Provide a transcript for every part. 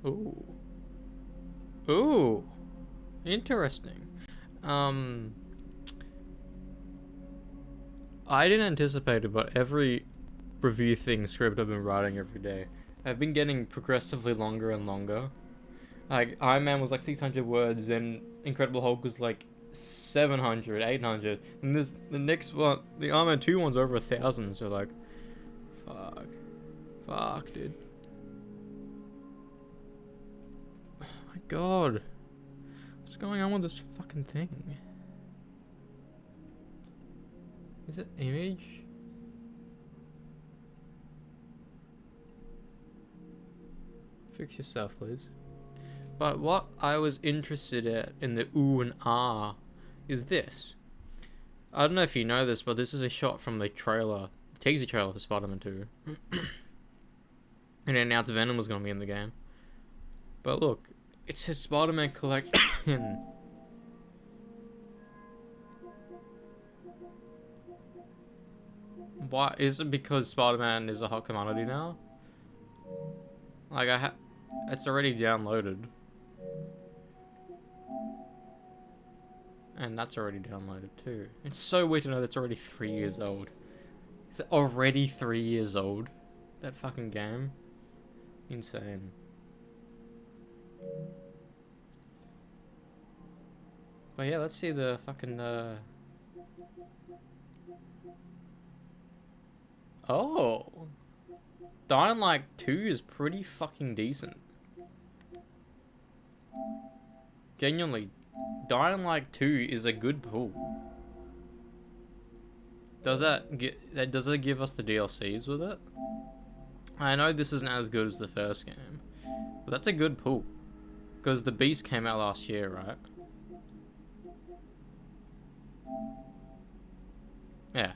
Ooh. Ooh. Interesting. I didn't anticipate it, but every review thing script I've been writing every day, I've been getting progressively longer and longer. Like, Iron Man was like 600 words, then Incredible Hulk was like 700, 800. And this, the next one, the Iron Man 2 one's over 1,000, so like, fuck. Fuck, dude. Oh my god. What's going on with this fucking thing? Is it image? Fix yourself, please. But what I was interested in the ooh and ah is this. I don't know if you know this, but this is a shot from the trailer, the teaser trailer for Spider-Man 2. And it announced Venom was going to be in the game. But look, it says Spider-Man Collection. Why? Is it because Spider-Man is a hot commodity now? Like, it's already downloaded. And that's already downloaded too. It's so weird to know that's already 3 years old. It's already 3 years old. That fucking game. Insane. But yeah, let's see the fucking Oh. Dying Light 2 is pretty fucking decent. Genuinely, Dying Light 2 is a good pull. Does it give us the DLCs with it? I know this isn't as good as the first game, but that's a good pull. Because the Beast came out last year, right? Yeah.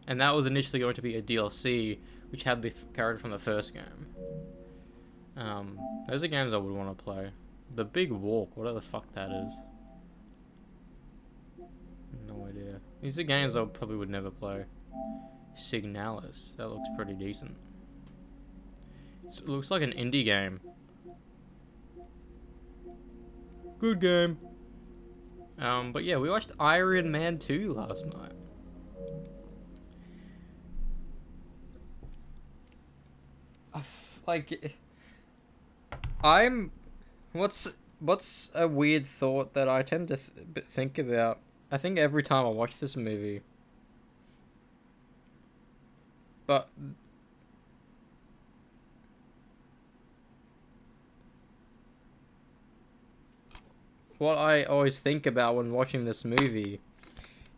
And that was initially going to be a DLC, which had the character from the first game. Those are games I would want to play. The Big Walk, whatever the fuck that is. No idea. These are games I probably would never play. Signalis, that looks pretty decent. It looks like an indie game. Good game. But yeah, we watched Iron Man 2 last night. What's a weird thought that I tend to think about? I think every time I watch this movie. But what I always think about when watching this movie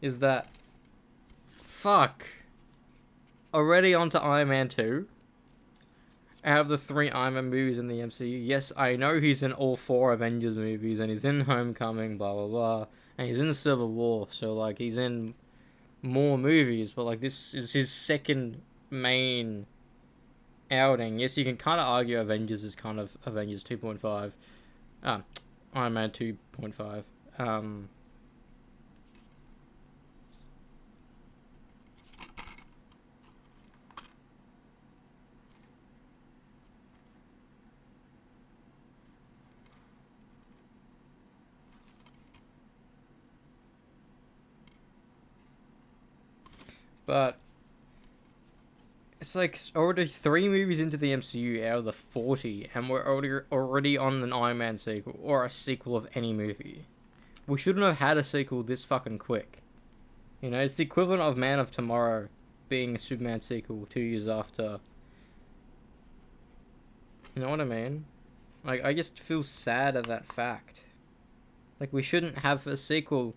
is that, fuck, already onto Iron Man 2? Out of the 3 Iron Man movies in the MCU, yes, I know he's in all 4 Avengers movies, and he's in Homecoming, blah blah blah, and he's in Civil War, so like he's in more movies, but like this is his second main outing. Yes, you can kind of argue Avengers is kind of Avengers 2.5, Iron Man 2.5. But it's like already 3 movies into the MCU out of the 40, and we're already on an Iron Man sequel, or a sequel of any movie. We shouldn't have had a sequel this fucking quick. You know, it's the equivalent of Man of Tomorrow being a Superman sequel 2 years after. You know what I mean? Like, I just feel sad at that fact. Like, we shouldn't have a sequel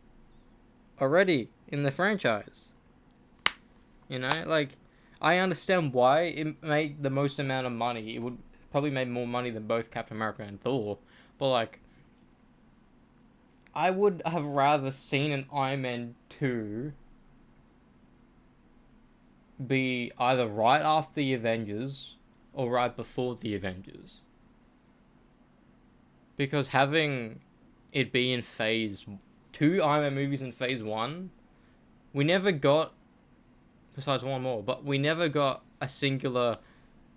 already in the franchise. You know, like, I understand why it made the most amount of money. It would probably made more money than both Captain America and Thor. But, like, I would have rather seen an Iron Man 2 be either right after the Avengers or right before the Avengers. Because having it be in phase 2 Iron Man movies in phase 1, we never got, besides one more, but we never got a singular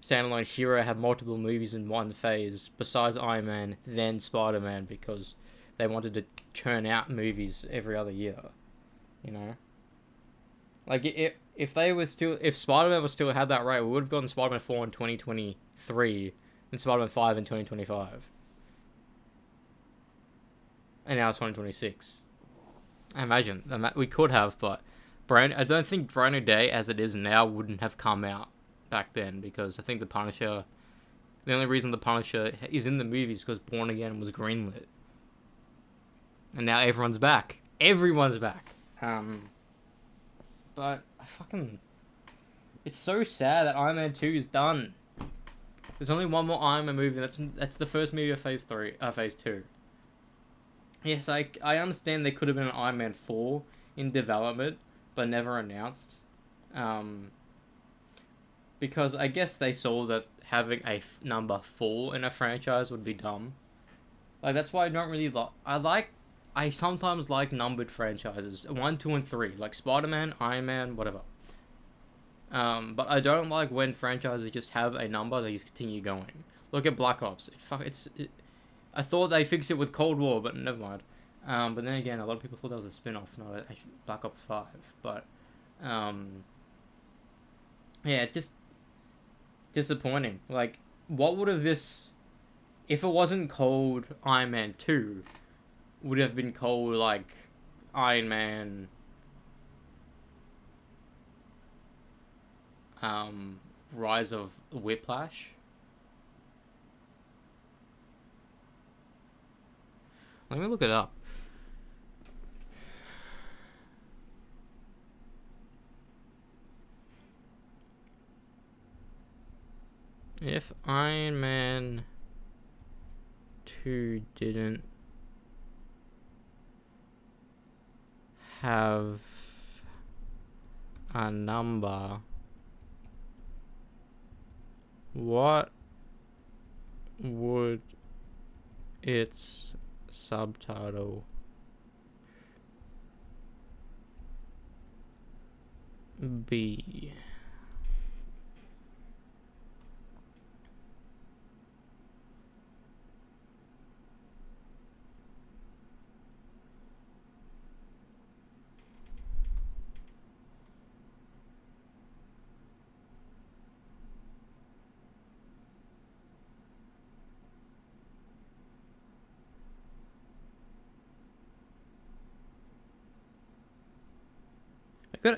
standalone hero have multiple movies in one phase besides Iron Man, then Spider-Man, because they wanted to churn out movies every other year. You know, like if they were still, if Spider-Man was still had that right, we would have gotten Spider-Man 4 in 2023 and Spider-Man 5 in 2025. And now it's 2026. I imagine we could have, but I don't think Brand New Day as it is now wouldn't have come out back then, because I think the only reason the Punisher is in the movies because Born Again was greenlit, and now everyone's back. Everyone's back. But it's so sad that Iron Man 2 is done. There's only one more Iron Man movie. That's the first movie of Phase 2. Yes, I understand there could have been an Iron Man 4 in development, but never announced. Because I guess they saw that having a number 4 in a franchise would be dumb. Like, that's why I don't really I sometimes like numbered franchises. 1, 2, and 3. Like Spider-Man, Iron Man, whatever. But I don't like when franchises just have a number, they just continue going. Look at Black Ops. I thought they fixed it with Cold War, but never mind. But then again, a lot of people thought that was a spin-off, not Black Ops 5. But, yeah, it's just disappointing. Like, what would have this... If it wasn't called Iron Man 2, would it have been called, like, Iron Man... Rise of Whiplash? Let me look it up. If Iron Man 2 didn't have a number, what would its subtitle be?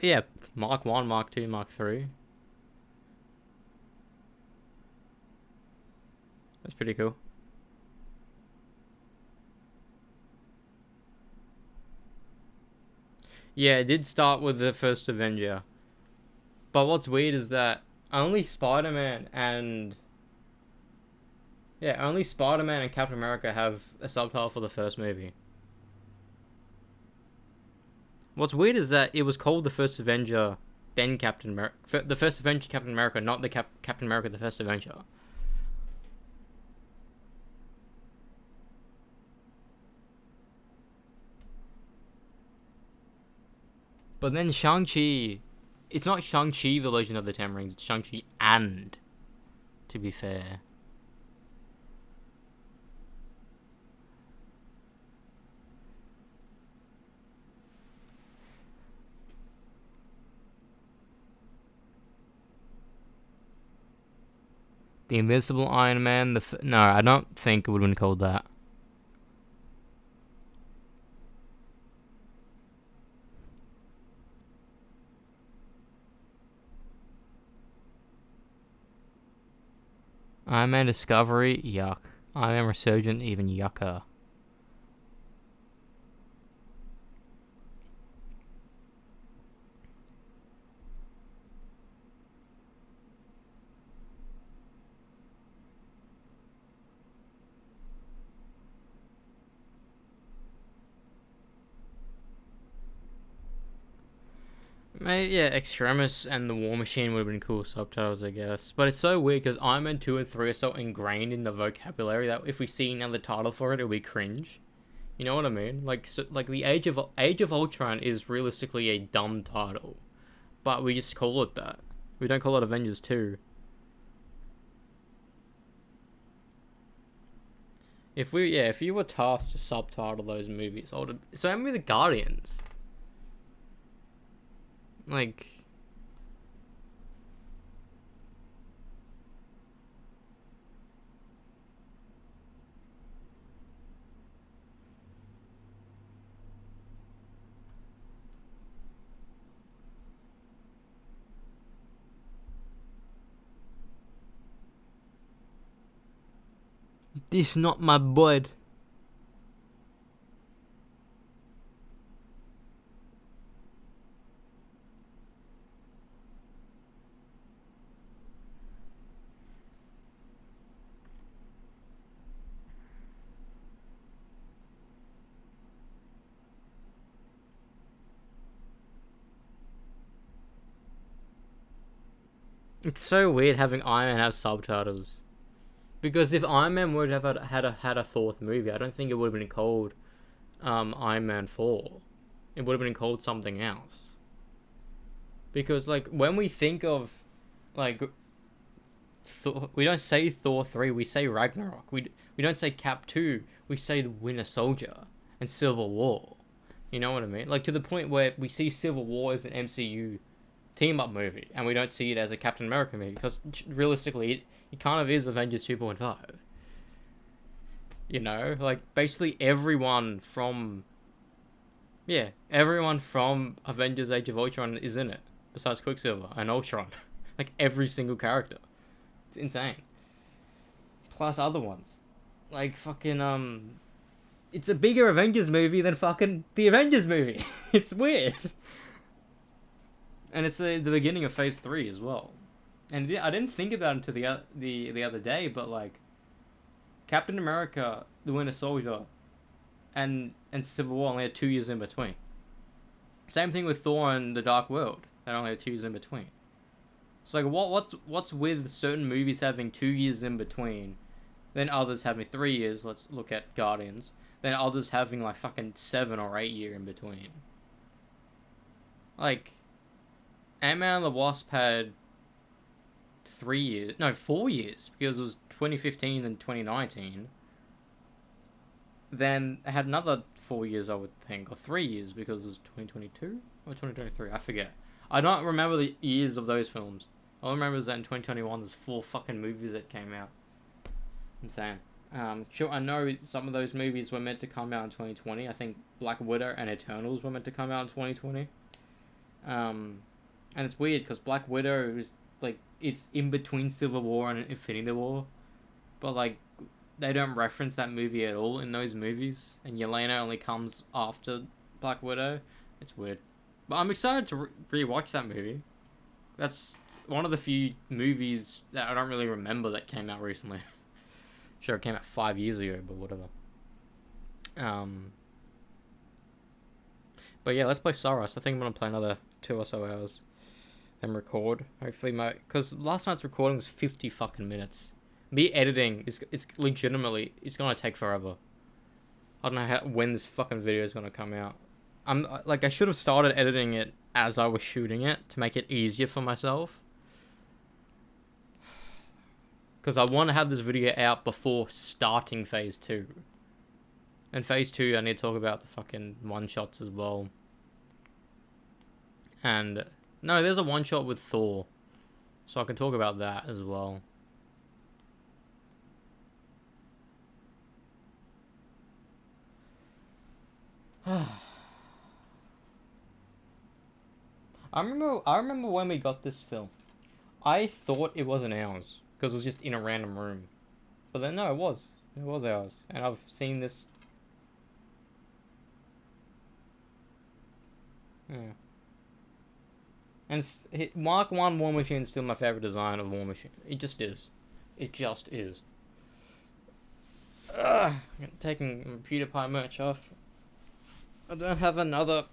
Yeah, Mark 1, Mark 2, Mark 3. That's pretty cool. Yeah, it did start with the first Avenger. But what's weird is that only Spider-Man and Captain America have a subtitle for the first movie. What's weird is that it was called The First Avenger, then Captain America. The First Avenger Captain America, not the Captain America The First Avenger. But then Shang-Chi... It's not Shang-Chi The Legend of the Ten Rings, it's Shang-Chi and... To be fair. The Invisible Iron Man, no, I don't think it would have been called that. Iron Man Discovery, yuck. Iron Man Resurgent, even yucker. Yeah, Extremis and the War Machine would have been cool subtitles, I guess. But it's so weird because Iron Man 2 and 3 are so ingrained in the vocabulary that if we see another title for it, it'll be cringe. You know what I mean? Like the Age of Ultron is realistically a dumb title, but we just call it that. We don't call it Avengers 2. if you were tasked to subtitle those movies, I would. So maybe the Guardians. Like, this not my bud. It's so weird having Iron Man have subtitles. Because if Iron Man would have had a fourth movie, I don't think it would have been called Iron Man 4. It would have been called something else. Because, like, when we think of, like, we don't say Thor 3, we say Ragnarok. We don't say Cap 2, we say the Winter Soldier and Civil War. You know what I mean? Like, to the point where we see Civil War as an MCU team-up movie, and we don't see it as a Captain America movie, because realistically, it kind of is Avengers 2.5. You know? Like, basically everyone from Avengers Age of Ultron is in it, besides Quicksilver and Ultron. Like, every single character. It's insane. Plus other ones. Like, fucking, it's a bigger Avengers movie than fucking the Avengers movie. It's weird. And it's the beginning of Phase 3 as well. And I didn't think about it until the other day, but, like, Captain America, the Winter Soldier, and Civil War only had 2 years in between. Same thing with Thor and The Dark World. They only had 2 years in between. So, like, what's with certain movies having 2 years in between, then others having 3 years, let's look at Guardians, then others having, like, fucking 7 or 8 year in between. Like, Ant-Man and the Wasp had 4 years, because it was 2015 and 2019. Then it had another 4 years, I would think, or 3 years, because it was 2022 or 2023, I forget. I don't remember the years of those films. All I remember is that in 2021 there's 4 fucking movies that came out. Insane. Sure, I know some of those movies were meant to come out in 2020. I think Black Widow and Eternals were meant to come out in 2020. And it's weird because Black Widow is, like, it's in between Civil War and Infinity War, but, like, they don't reference that movie at all in those movies, and Yelena only comes after Black Widow. It's weird. But I'm excited to rewatch that movie. That's one of the few movies that I don't really remember that came out recently. Sure, it came out 5 years ago, but whatever. But yeah, let's play Saros. I think I'm gonna play another 2 or so hours. Then record. Hopefully because last night's recording was 50 fucking minutes. Me editing it's legitimately, it's gonna take forever. I don't know when this fucking video is gonna come out. I should have started editing it as I was shooting it to make it easier for myself. Because I want to have this video out before starting Phase 2. And Phase 2, I need to talk about the fucking one-shots as well. And, no, there's a one-shot with Thor. So I can talk about that as well. I remember when we got this film. I thought it wasn't ours, because it was just in a random room. But then, no, it was. It was ours. And I've seen this. Yeah. And Mark 1 War Machine is still my favorite design of War Machine. It just is. It just is. I'm taking PewDiePie merch off. I don't have another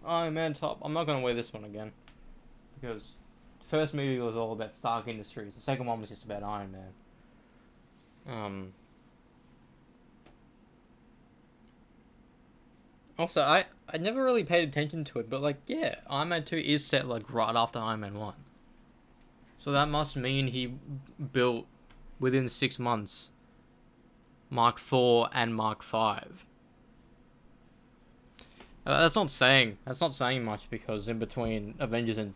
Iron Man top. I'm not going to wear this one again. Because the first movie was all about Stark Industries. The second one was just about Iron Man. Also, I never really paid attention to it, but, like, yeah, Iron Man 2 is set, like, right after Iron Man 1. So that must mean he built, within 6 months, Mark 4 and Mark 5. That's not saying much, because in between Avengers and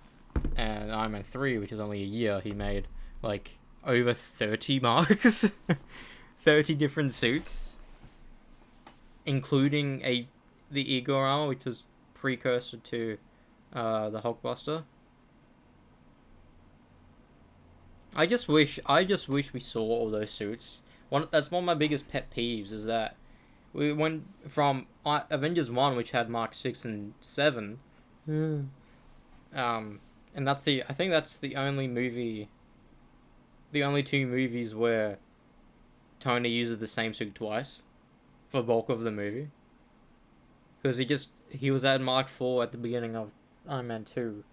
Iron Man 3, which is only a year, he made like over 30 marks. 30 different suits, including the Igor armor, which was precursor to the Hulkbuster. I just wish we saw all those suits. That's one of my biggest pet peeves, is that we went from Avengers 1, which had Mark 6 and 7. And I think that's the only two movies where Tony uses the same suit twice for bulk of the movie. Because he was at Mark 4 at the beginning of Iron Man 2.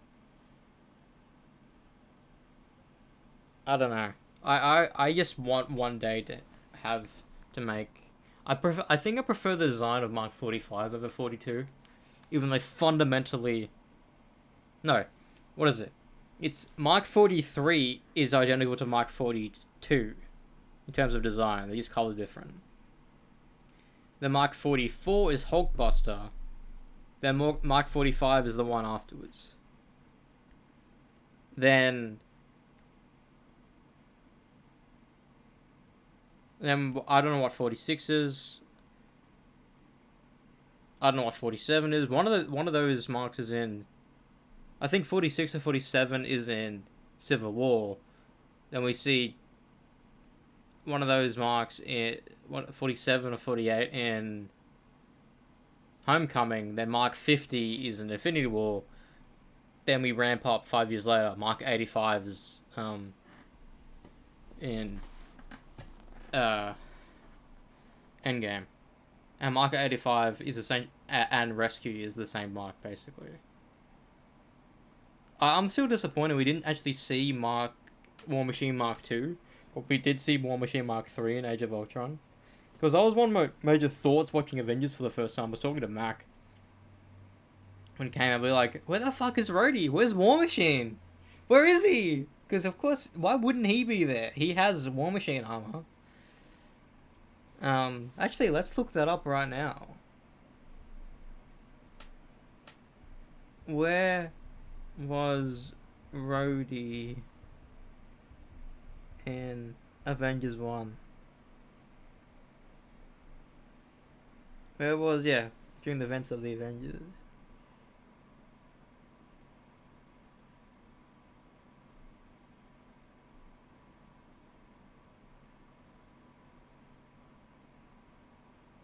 I don't know. I just want one day to have to make. I think I prefer the design of Mark 45 over 42, even though fundamentally. No, what is it? It's Mark 43 is identical to Mark 42 in terms of design. They're just color different. The Mark 44 is Hulkbuster. Then Mark 45 is the one afterwards. Then I don't know what 46 is. I don't know what 47 is. One of those marks is in. I think 46 and 47 is in Civil War. Then we see one of those marks in 47 or 48 in Homecoming. Then Mark 50 is in Infinity War. Then we ramp up 5 years later. Mark 85 is in Endgame, and Mark 85 is the same, and Rescue is the same mark basically. I'm still disappointed we didn't actually see War Machine Mark 2, but we did see War Machine Mark 3 in Age of Ultron. Because that was one of my major thoughts watching Avengers for the first time. I was talking to Mac when it came out. We were like, where the fuck is Rhodey? Where's War Machine? Where is he? Because of course, why wouldn't he be there? He has War Machine armor. Actually, let's look that up right now. Where was Rhodey in Avengers 1? Where was, during the events of the Avengers.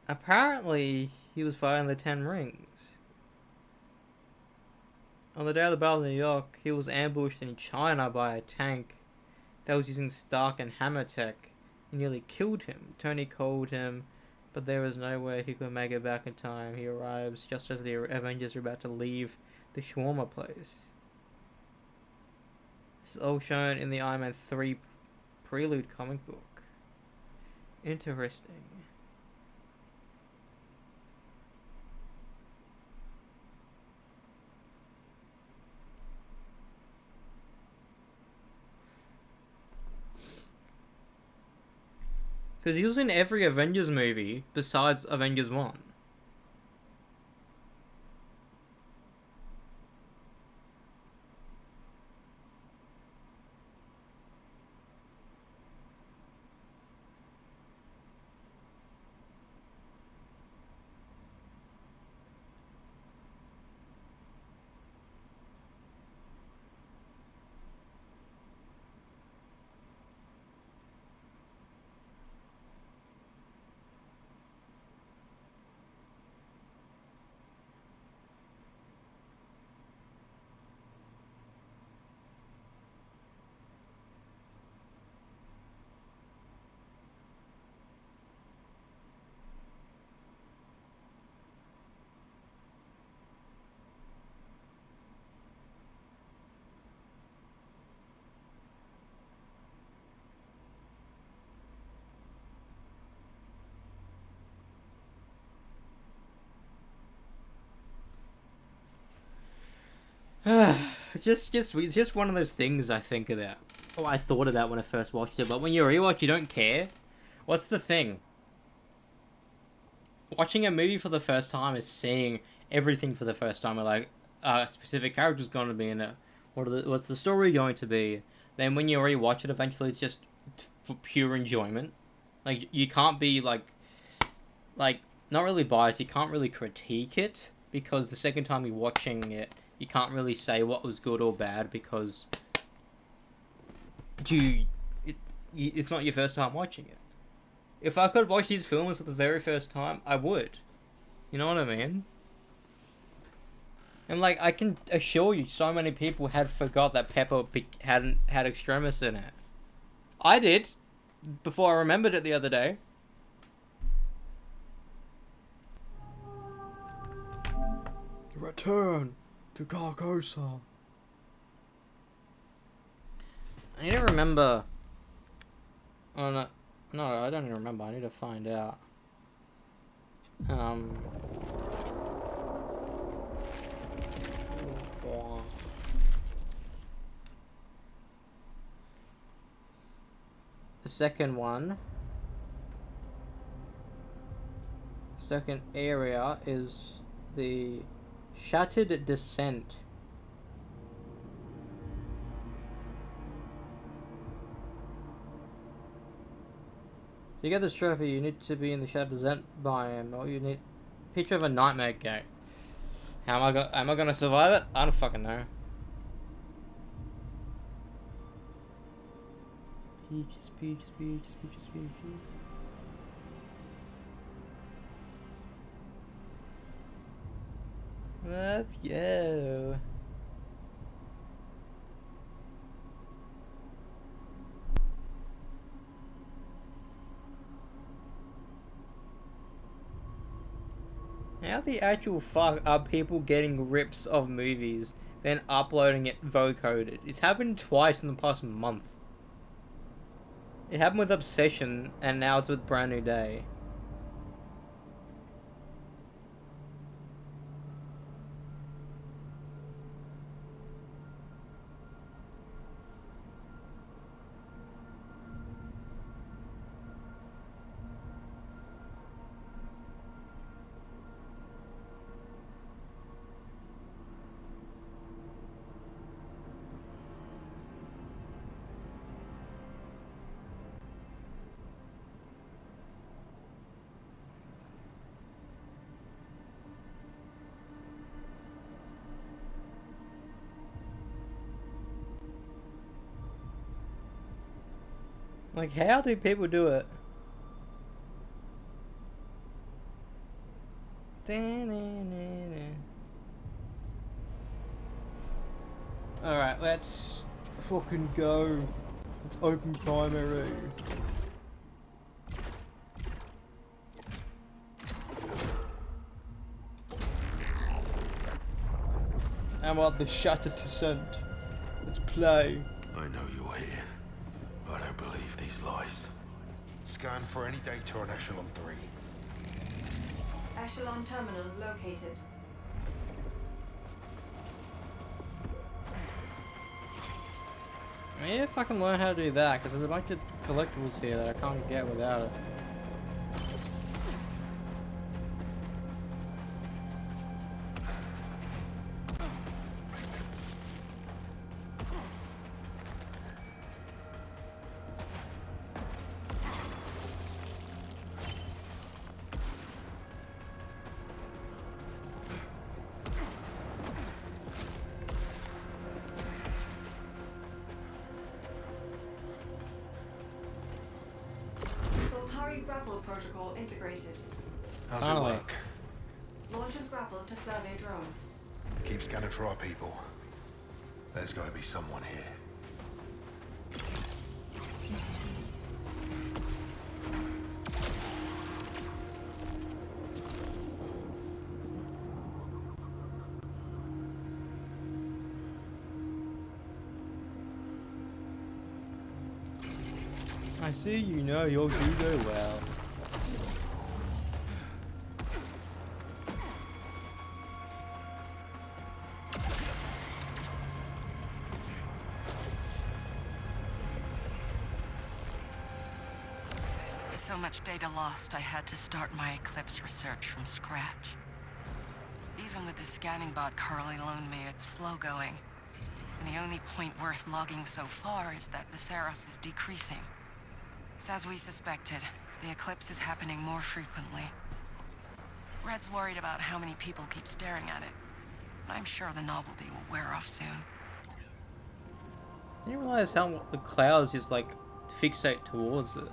Apparently, he was fighting the Ten Rings. On the day of the Battle of New York, he was ambushed in China by a tank that was using Stark and Hammer tech and nearly killed him. Tony called him, but there was no way he could make it back in time. He arrives just as the Avengers are about to leave the shawarma place. This is all shown in the Iron Man 3 Prelude comic book. Interesting. Because he was in every Avengers movie besides Avengers 1. It's just one of those things I think about. Oh, I thought about when I first watched it, but when you rewatch, you don't care. What's the thing? watching a movie for the first time is seeing everything for the first time. Like, a specific character's going to be in it. What's the story going to be? Then when you already watch it, eventually it's just for pure enjoyment. Like, you can't be like not really biased. You can't really critique it because the second time you're watching it, you can't really say what was good or bad because it's not your first time watching it. If I could watch these films for the very first time, I would. You know what I mean? And like, I can assure you, so many people had forgot that Pepper hadn't had Extremis in it. I did, before I remembered it the other day. Return to Carcosa. I need to remember. Oh no, I don't even remember. I need to find out. The second one. Second area is the Shattered Descent. To get this trophy, you need to be in the Shattered Descent biome, or you need picture of a nightmare gate. How am I gonna survive it? I don't fucking know. Peaches. Love you. How the actual fuck are people getting rips of movies, then uploading it vocoded? It's happened twice in the past month. It happened with Obsession, and now it's with Brand New Day. Like, how do people do it? Alright, let's fucking go. Let's open primary. I'm at the Shattered Descent. Let's play. I know you're here. I don't believe these lies. Scan for any data on Echelon 3. Echelon terminal located. I need to fucking learn how to do that, because there's a bunch of collectibles here that I can't get without it. Grapple protocol integrated. How's it work? Launches grapple to survey drone. Keep scanning for our people. There's got to be someone here. I see you know you'll do very well. So so much data lost, I had to start my Eclipse research from scratch. Even with the scanning bot Carly loaned me, it's slow going. And the only point worth logging so far is that the Saros is decreasing. So as we suspected, the eclipse is happening more frequently. Red's worried about how many people keep staring at it. I'm sure the novelty will wear off soon. I didn't realize how the clouds just like fixate towards it.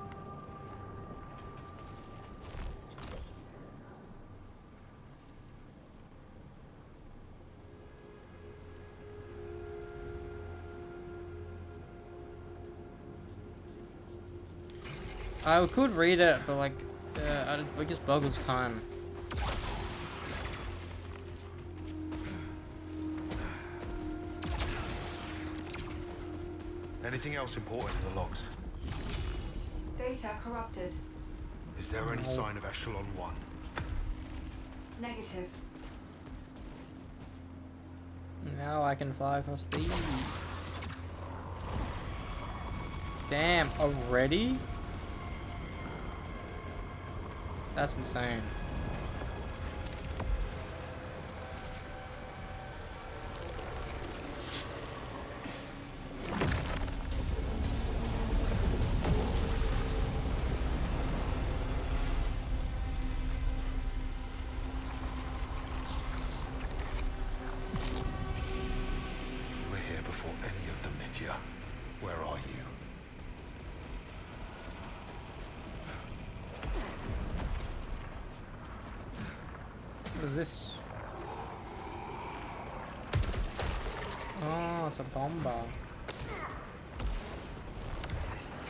I could read it, but like, it just boggles time. Anything else important in the logs? Data corrupted. Is there any No. sign of Echelon 1? Negative. Now I can fly across these. Damn, already? That's insane. We're here before any of them, Nitya. Where are you? What is this? Oh, it's a bomber.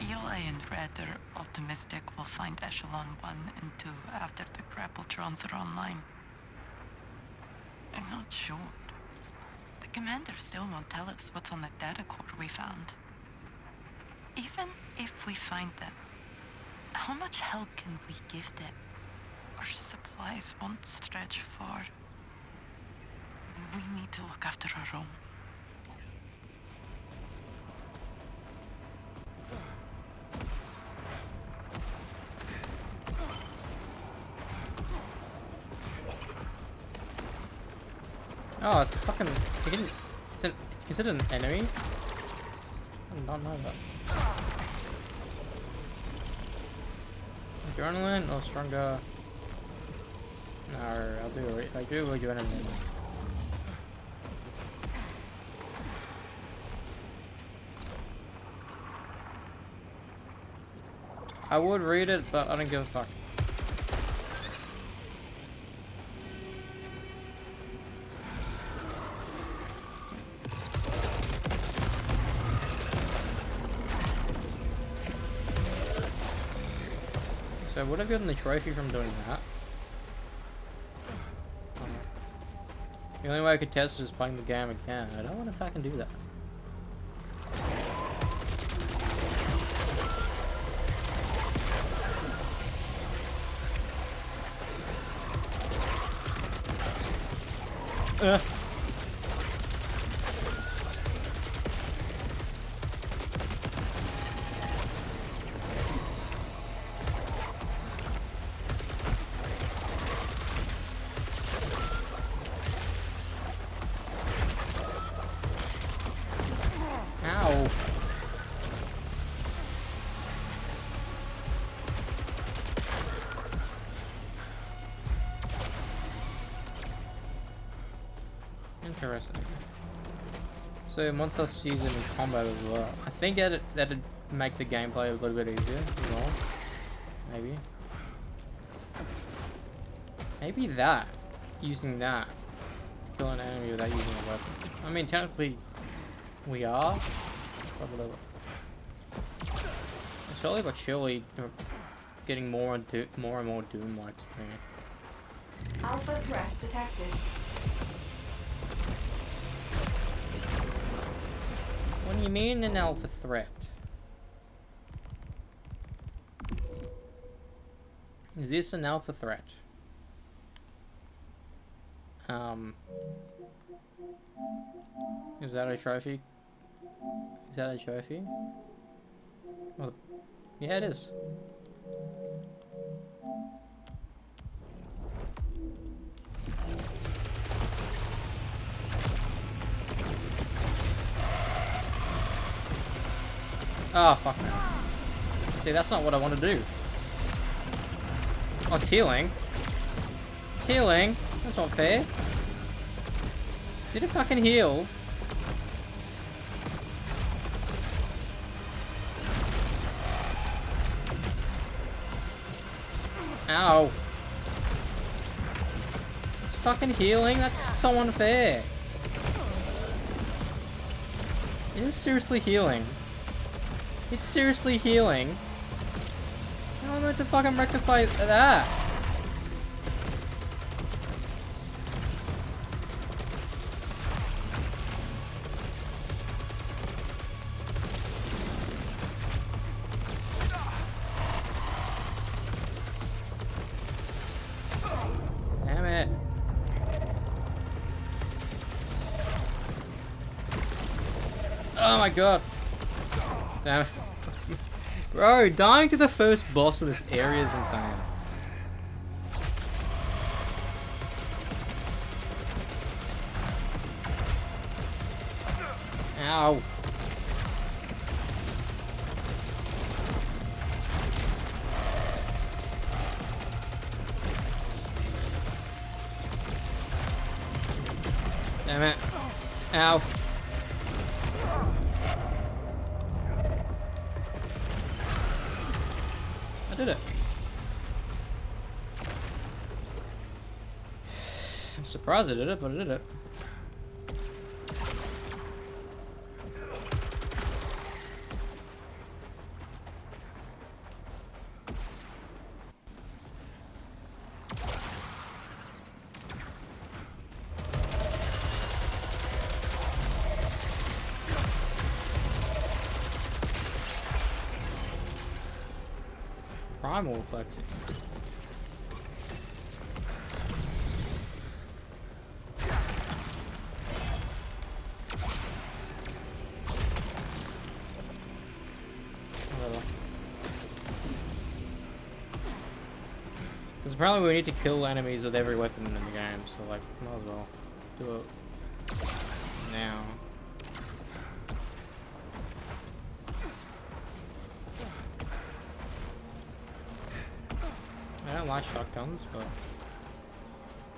Eli and Red are optimistic we'll find Echelon 1 and 2 after the grappletrons are online. I'm not sure. The commander still won't tell us what's on the data core we found. Even if we find them, how much help can we give them? Our supplies won't stretch far. We need to look after our own. Oh, it's fucking. It's considered an enemy? I did not know that. Adrenaline? Oh, stronger. No, I'll do it. I do adrenaline. I would read it, but I don't give a fuck. So would I gotten the trophy from doing that? The only way I could test it is playing the game again. I don't know if I can do that. Ow. Interesting. So once I use it in combat as well, I think that'd make the gameplay a little bit easier as well. Maybe. Maybe that. Using that. To kill an enemy without using a weapon. I mean, technically, we are. But whatever. Slowly but surely, we're getting more and more Doom-like to me. Alpha threat detected. What do you mean an alpha threat? Is this an alpha threat? Is that a trophy? Is that a trophy? Well, yeah, it is. Oh, fuck no. See, that's not what I want to do. Oh, it's healing. It's healing? That's not fair. Did it fucking heal? Ow. It's fucking healing? That's so unfair. It is seriously healing. It's seriously healing. How am I meant to fucking rectify that? Damn it. Oh my god. Damn it. Bro, dying to the first boss of this area is insane. Ow. Damn it. Ow. I did it. I'm surprised I did it, but I did it. Primal flexing. Because apparently we need to kill enemies with every weapon in the game, so like, might as well do it now. I don't like shotguns, but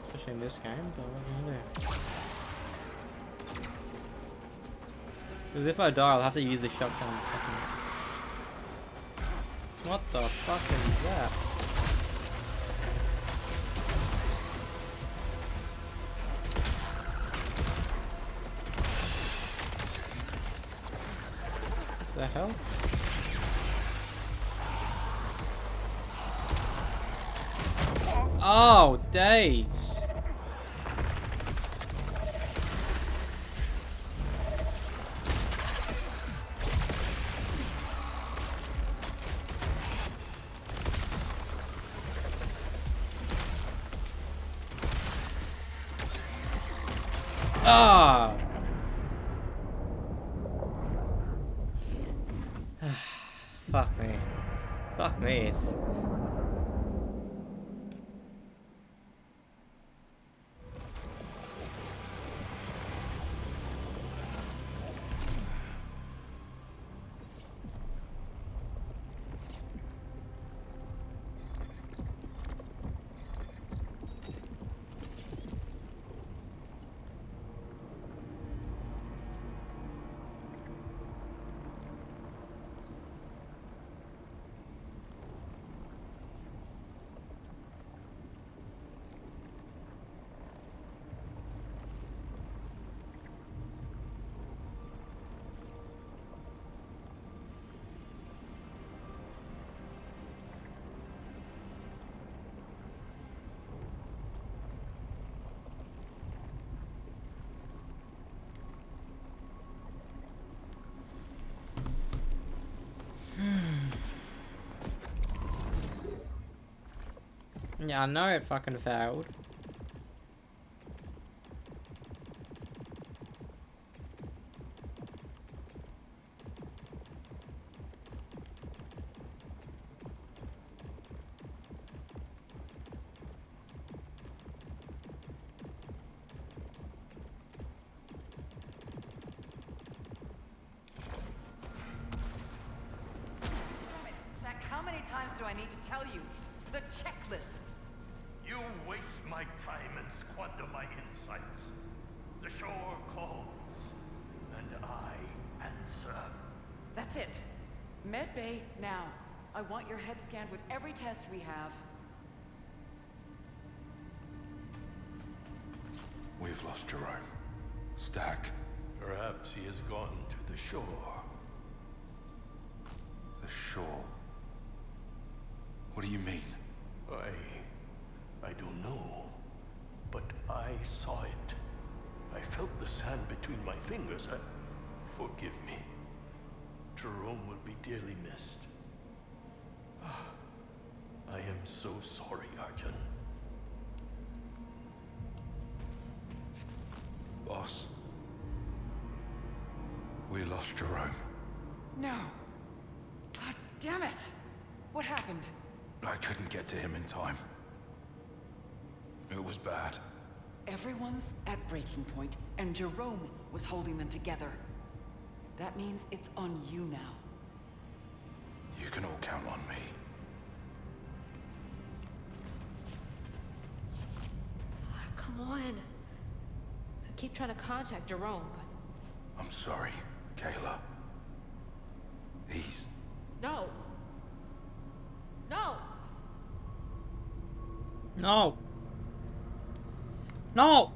especially in this game, but what are you gonna do? Because if I die, I'll have to use the shotgun. What the fuck is that? The hell? Oh, days. Ah. Fuck me. Fuck me. Yeah, I know it fucking failed. I need to tell you. The checklists. You waste my time and squander my insights. The shore calls, and I answer. That's it. Med Bay, now. I want your head scanned with every test we have. We've lost Jerome. Stack. Perhaps he has gone to the shore. The shore. What do you mean? I don't know. But I saw it. I felt the sand between my fingers. Forgive me. Jerome will be dearly missed. I am so sorry, Arjun. Boss. We lost Jerome. No. God damn it! What happened? I couldn't get to him in time. It was bad. Everyone's at breaking point, and Jerome was holding them together. That means it's on you now. You can all count on me. Come on. I keep trying to contact Jerome, but... I'm sorry, Kayla. He's... No. No. No. No.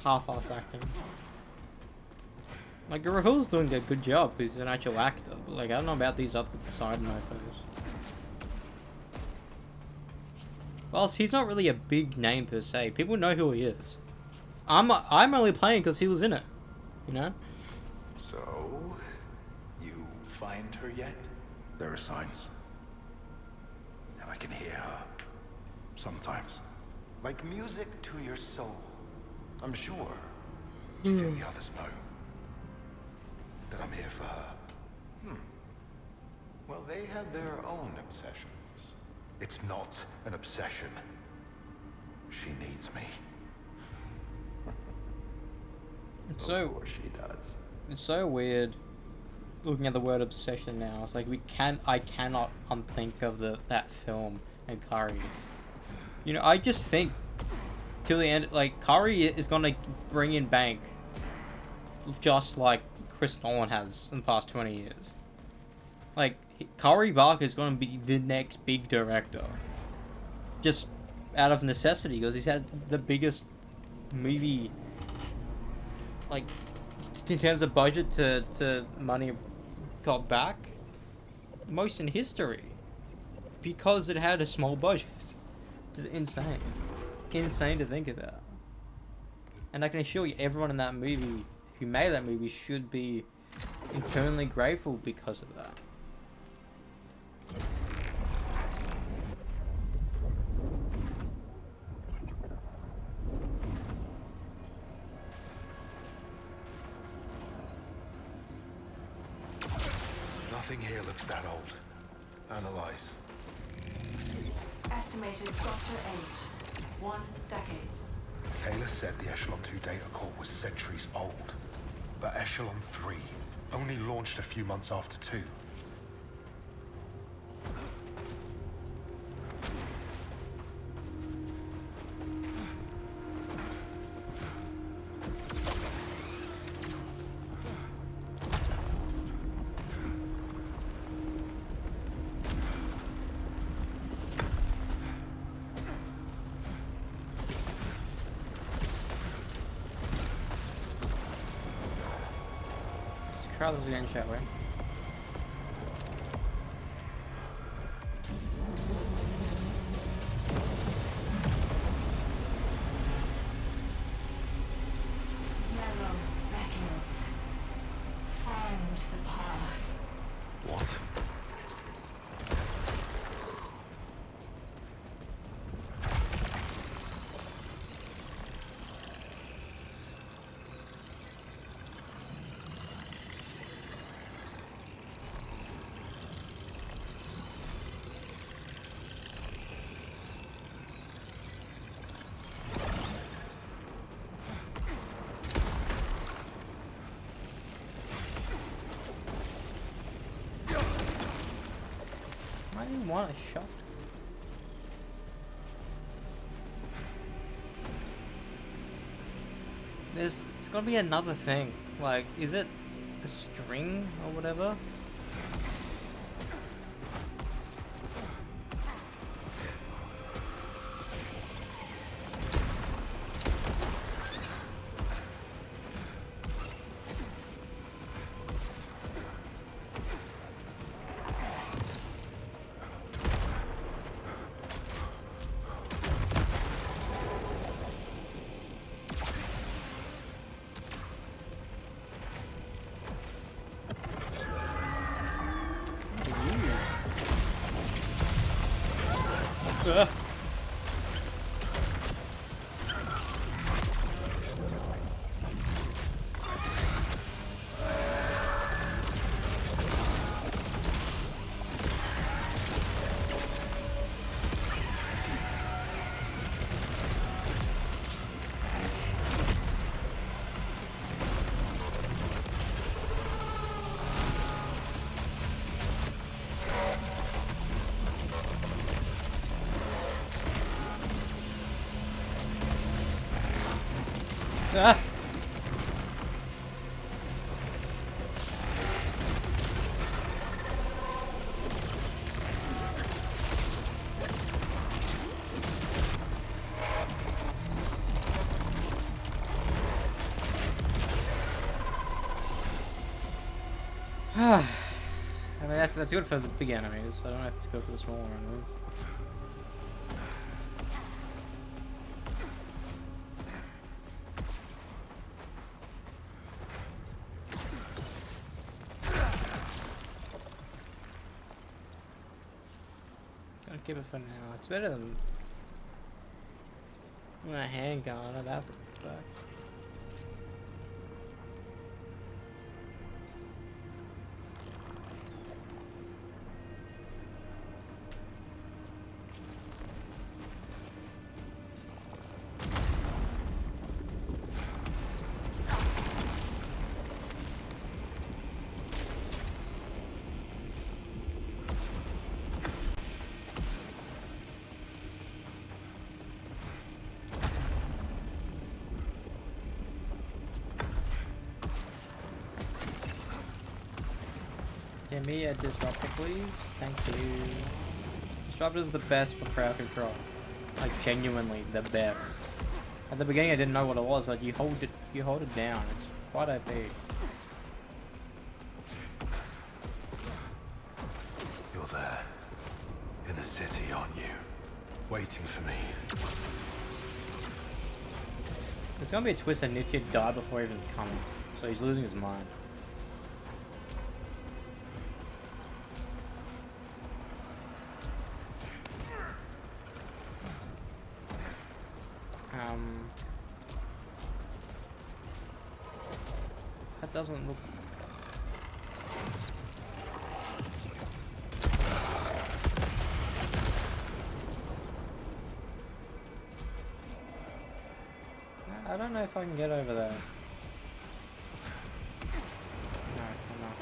Half-ass acting. Like, Rahul's doing a good job. He's an actual actor, but like, I don't know about these other side mofos. Well, he's not really a big name per se. People know who he is. I'm only playing because he was in it. You know? So, you find her yet? There are signs. And I can hear her. Sometimes. Like music to your soul. I'm sure. Do you think the others know? That I'm here for her? Well, they had their own obsessions. It's not an obsession. She needs me. It's Of course she does. It's so weird looking at the word obsession now. It's like I cannot unthink of that film and Kari. You know, I just think till the end, like, Kari is gonna bring in bank just like Chris Nolan has in the past 20 years. Like, Kari Barker is gonna be the next big director. Just out of necessity, because he's had the biggest movie, like, in terms of budget to money got back, most in history, because it had a small budget. It's insane to think about. And I can assure you, everyone in that movie who made that movie should be eternally grateful because of that. Nothing here looks that old. Analyze. Estimated structure age. 1 decade. Kayla said the Echelon 2 data core was centuries old. But Echelon 3 only launched a few months after 2. Try this again, shall we? Narrow beckons. Find the path. What? want a shot? It's gotta be another thing. Like, is it a string or whatever? Ugh. Ah. I mean, that's good for the big enemies. I don't have to go for the smaller enemies. Gotta keep it for now. It's better than a handgun at that respect. Give me a disruptor, please. Thank you. Disruptor is the best for crowd control. Like, genuinely the best. At the beginning I didn't know what it was, but you hold it down. It's quite OP. You're there. In the city, aren't you? Waiting for me. There's gonna be a twist that Nietzsche died before even coming. So he's losing his mind. That doesn't look... I don't know if I can get over there. No, I'm not.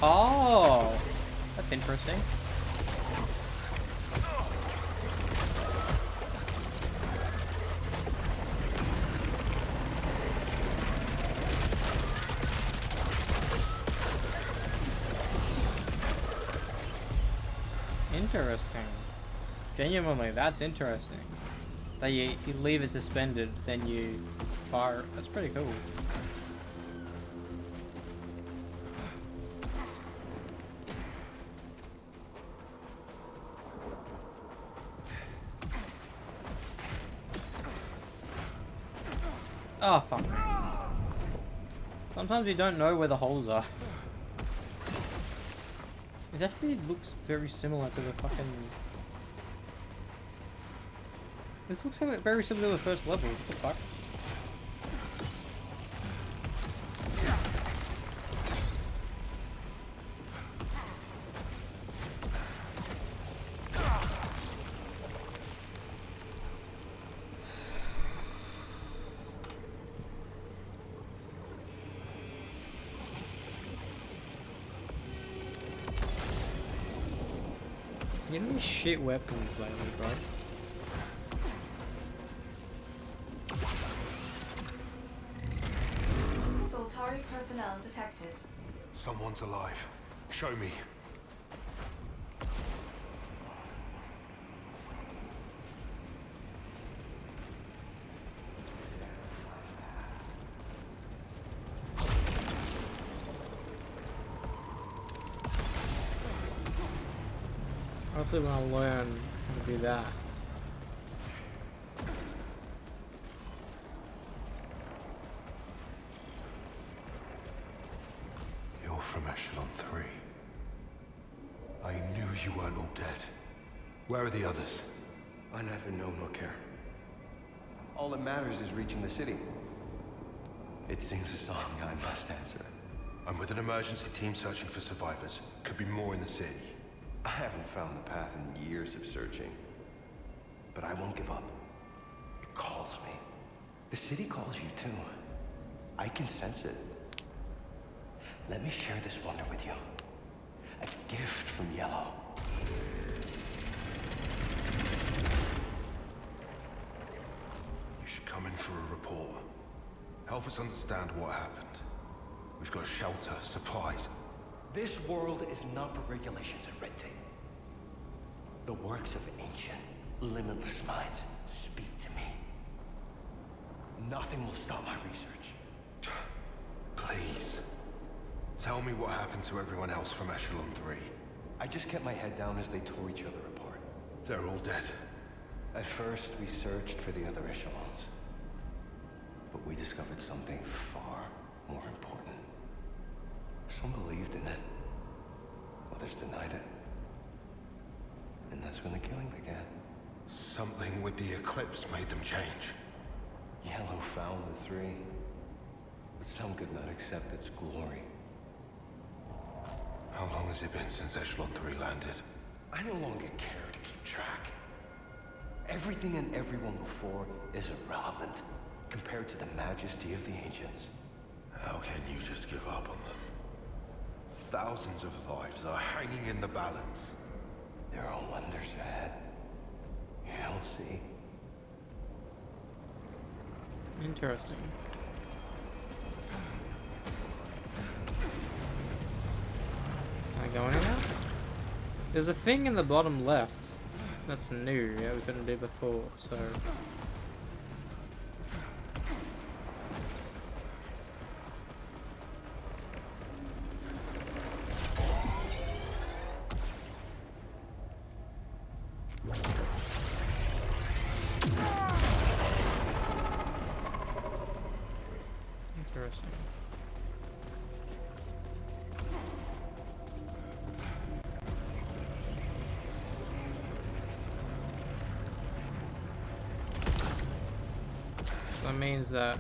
Oh, that's interesting. Interesting. Genuinely, that's interesting. That you leave it suspended, then you fire. That's pretty cool. Oh, fuck. Sometimes you don't know where the holes are. It actually looks very similar to the fucking... This looks very similar to the first level. What the fuck? You know, shit weapons lately, bro. Soltari personnel detected. Someone's alive. Show me. Hopefully when I learn how to do that. You're from Echelon 3. I knew you weren't all dead. Where are the others? I neither know nor care. All that matters is reaching the city. It sings a song I must answer. I'm with an emergency team searching for survivors. Could be more in the city. I haven't found the path in years of searching. But I won't give up. It calls me. The city calls you too. I can sense it. Let me share this wonder with you. A gift from Yellow. You should come in for a report. Help us understand what happened. We've got shelter, supplies. This world is not for regulations and red tape. The works of ancient, limitless minds speak to me. Nothing will stop my research. Please. Tell me what happened to everyone else from Echelon 3. I just kept my head down as they tore each other apart. They're all dead. At first, we searched for the other echelons. But we discovered something far more important. Some believed in it. Others denied it. And that's when the killing began. Something with the eclipse made them change. Yellow found the three. But some could not accept its glory. How long has it been since Echelon 3 landed? I no longer care to keep track. Everything and everyone before is irrelevant compared to the majesty of the ancients. How can you just give up on them? Thousands of lives are hanging in the balance. There are wonders ahead. You'll see. Interesting. Can I go anywhere? There's a thing in the bottom left that's new. Yeah, we couldn't do before, so. Interesting. That means that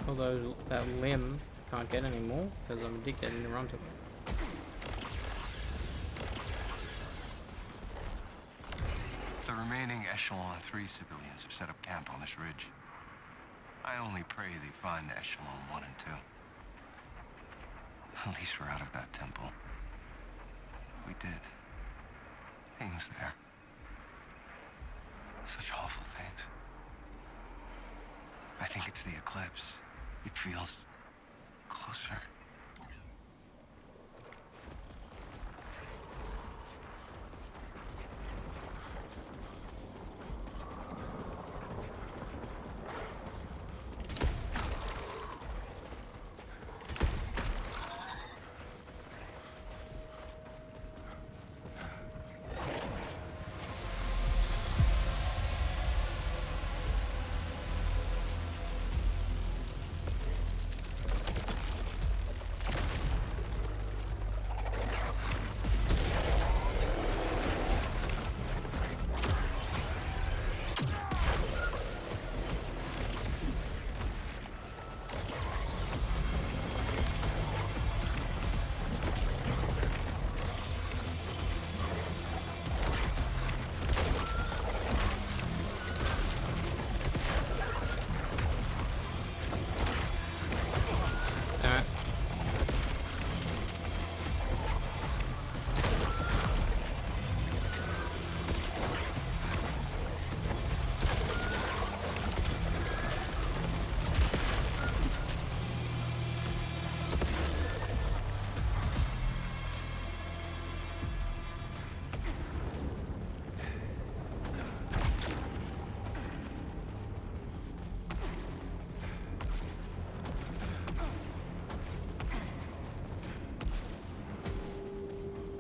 although that limb can't get anymore because I'm addicted and run to it. The remaining Echelon 3 civilians have set up camp on this ridge. I only pray they find the Echelon 1 and 2. At least we're out of that temple. We did. Things there. Such awful things. I think it's the eclipse. It feels closer.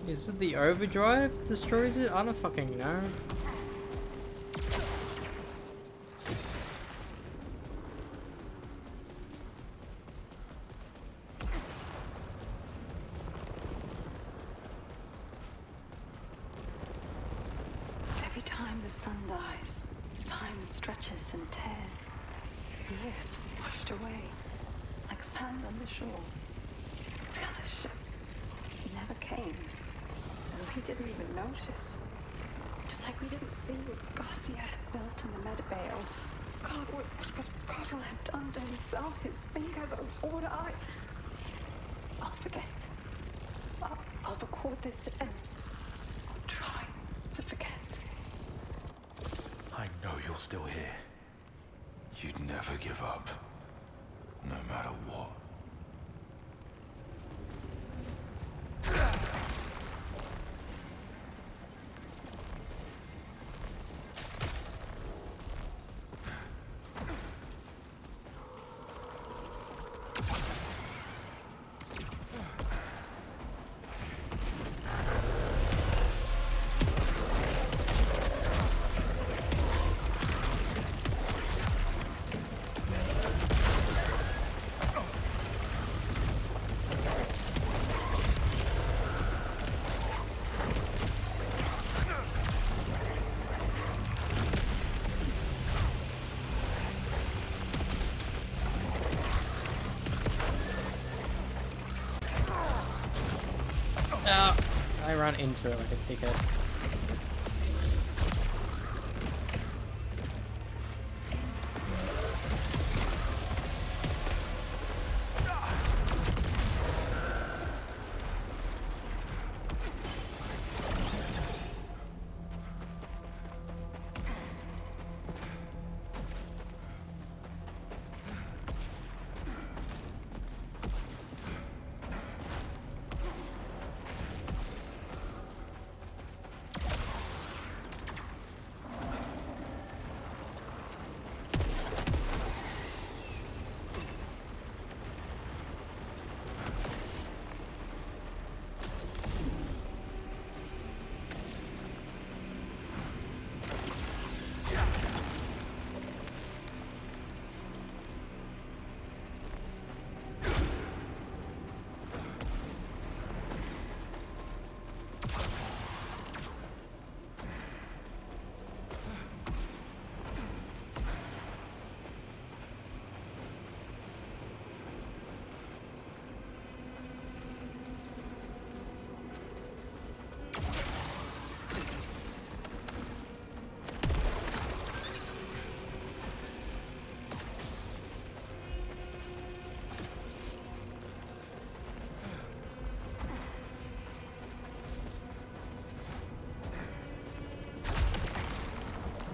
Is it the overdrive destroys it? I don't fucking know. Every time the sun dies, time stretches and tears. Years washed away, like sand on the shore. The other ships never came, and we didn't even notice. Just like we didn't see what Garcia had built in the Medivale. God, what Cottle had done to himself, his fingers, or what I'll forget. I'll record this and I'll try to forget. I know you're still here. You'd never give up. No matter what. I ran into it like a dickhead.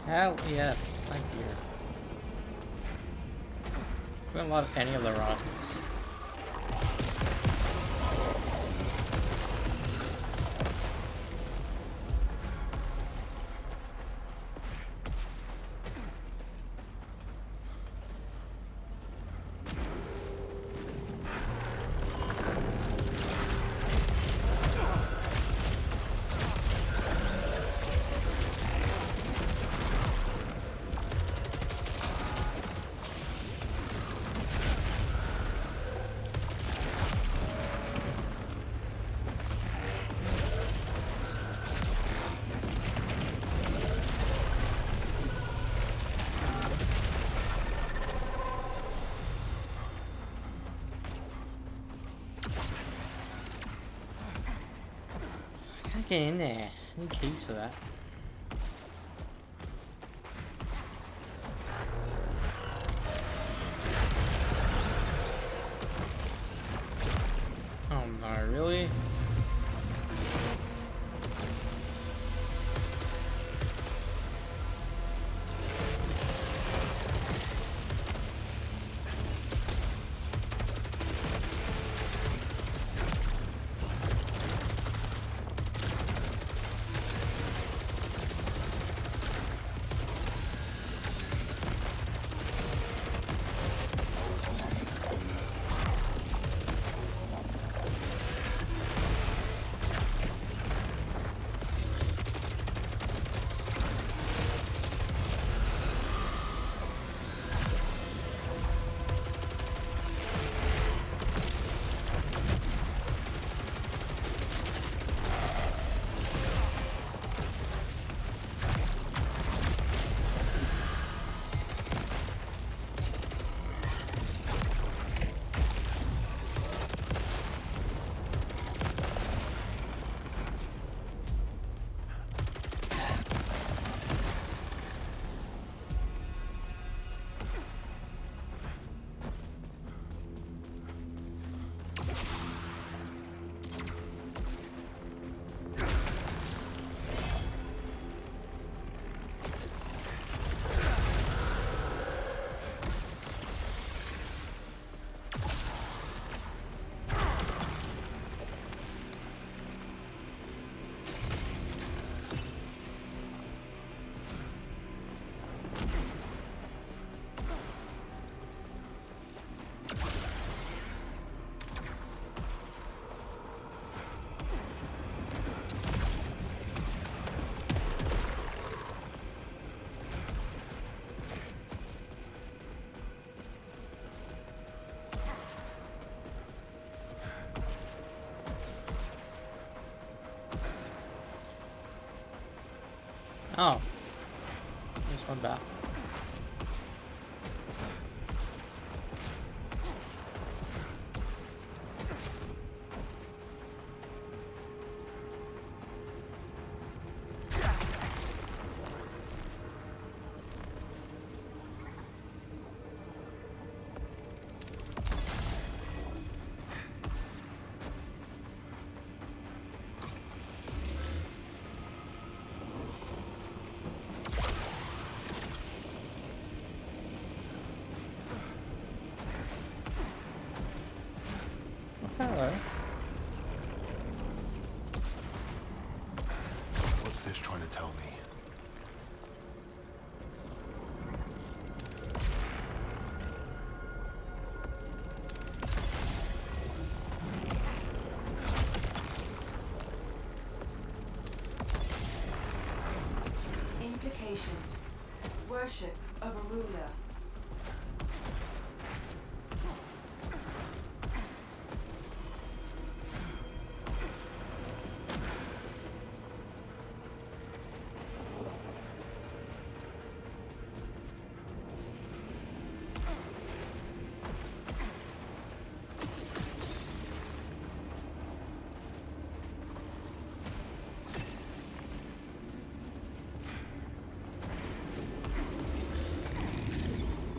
Hell yes, thank you. We don't love any of the rosters. Get in there. I need keys for that. Oh no, really? Oh. This one back. Hello. What's this trying to tell me? Implication. Worship of a ruler.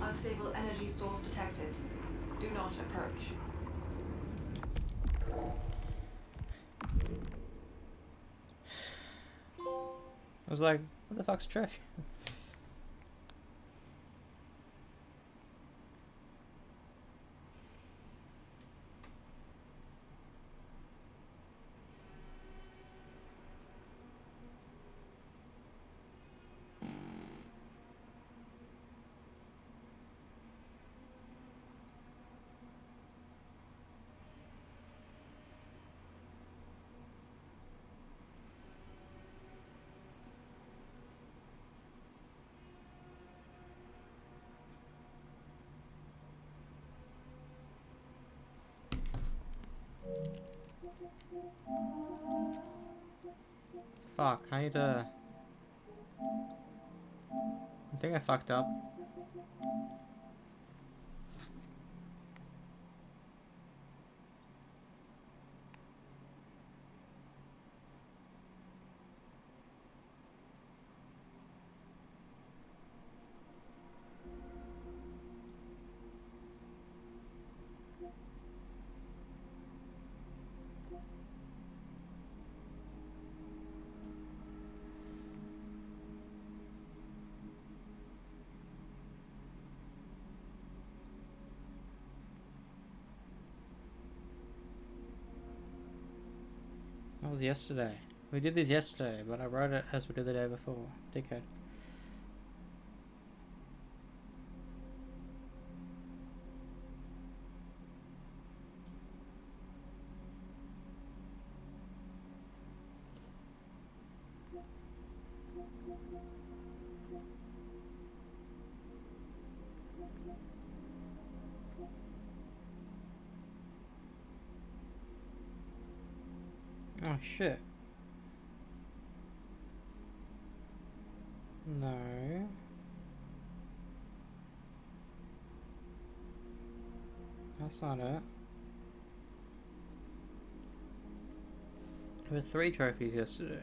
Unstable energy source detected. Do not approach. I was like, what the fuck's Trev? Fuck, I need to... I think I fucked up. That was yesterday. We did this yesterday, but I wrote it as we did the day before. Dickhead. Oh shit. No. That's not it. There were 3 trophies yesterday.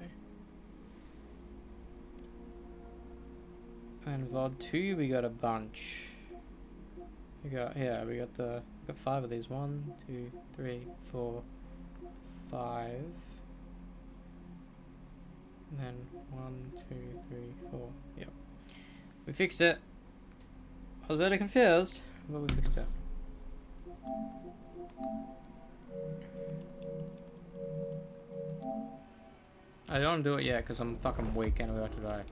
And VOD 2 we got a bunch. We got, yeah, we got 5 of these. 1, 2, 3, 4, 5. And then 1, 2, 3, 4. Yep. We fixed it. I was a bit confused, but we fixed it. I don't do it yet because I'm fucking weak and I'm about to die.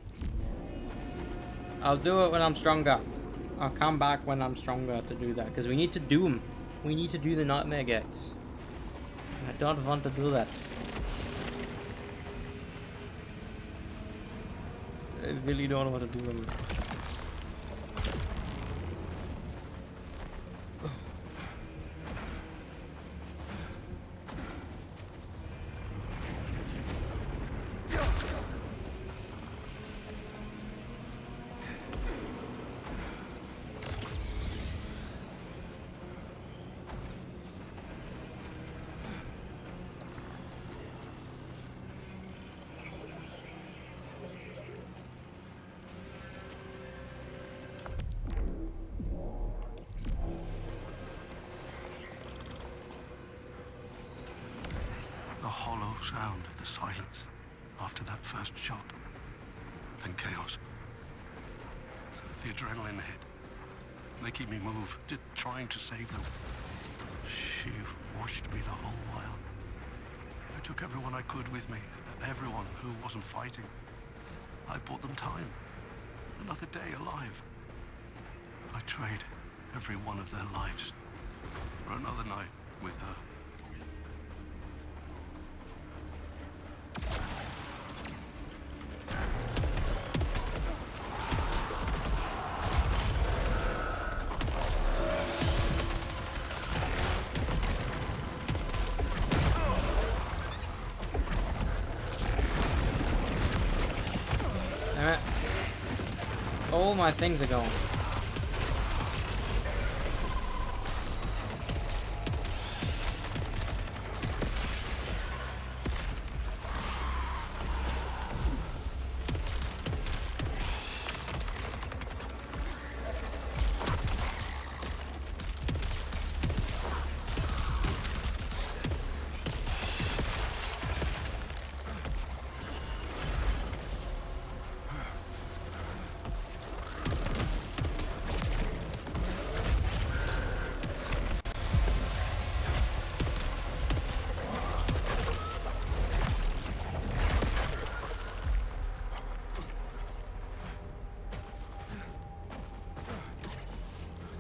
I'll do it when I'm stronger. I'll come back when I'm stronger to do that because we need to do them. We need to do the nightmare gates. I don't want to do that. I really don't want to do them. sound, the silence after that first shot. Then chaos. The adrenaline hit. They keep me moved, trying to save them. She watched me the whole while. I took everyone I could with me, everyone who wasn't fighting. I bought them time, another day alive. I trade every one of their lives for another night with her. Damn it. All my things are gone.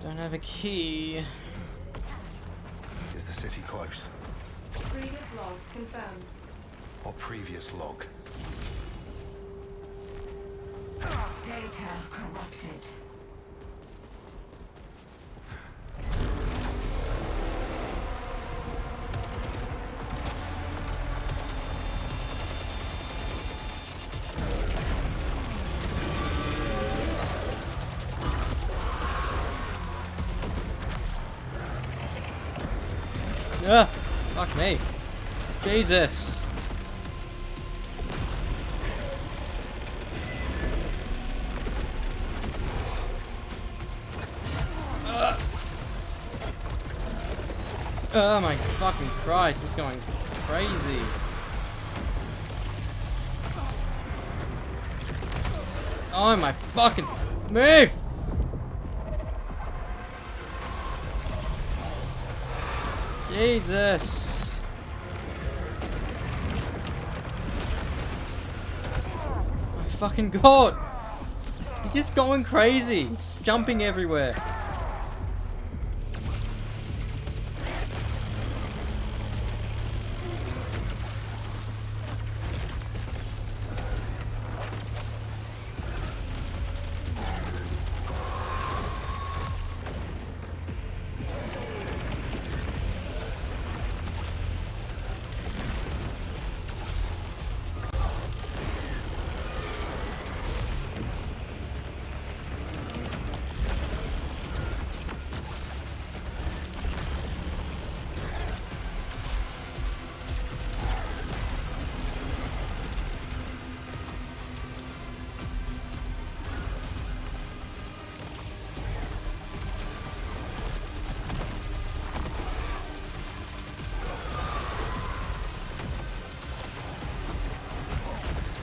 Don't have a key. Is the city close? Previous log confirms. Or previous log? Data corrupted. Ugh, fuck me. Jesus. Oh my fucking Christ, it's going crazy. Oh my fucking move! Jesus! My fucking god! He's just going crazy. He's jumping everywhere.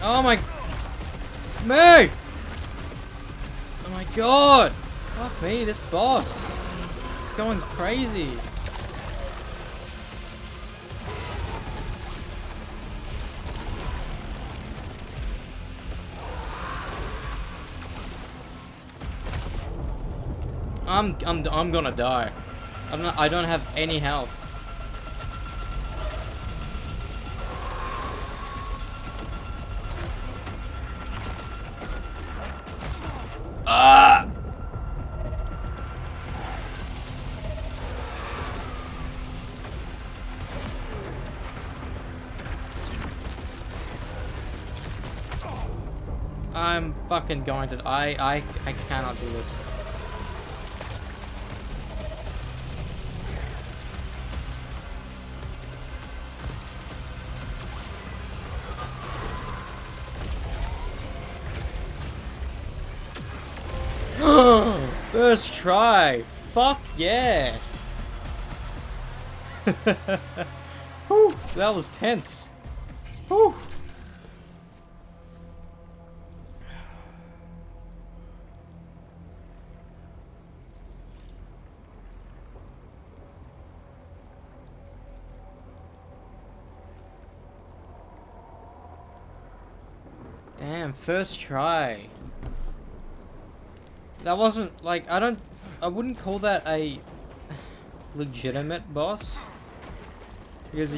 Oh my... Move! Oh my god! Fuck me, this boss. It's going crazy. I'm gonna die. I don't have any health. Ah! I'm fucking going to... I cannot do this. First try. Fuck yeah. Whew, that was tense. Whew. Damn, first try. That wasn't like I wouldn't call that a legitimate boss because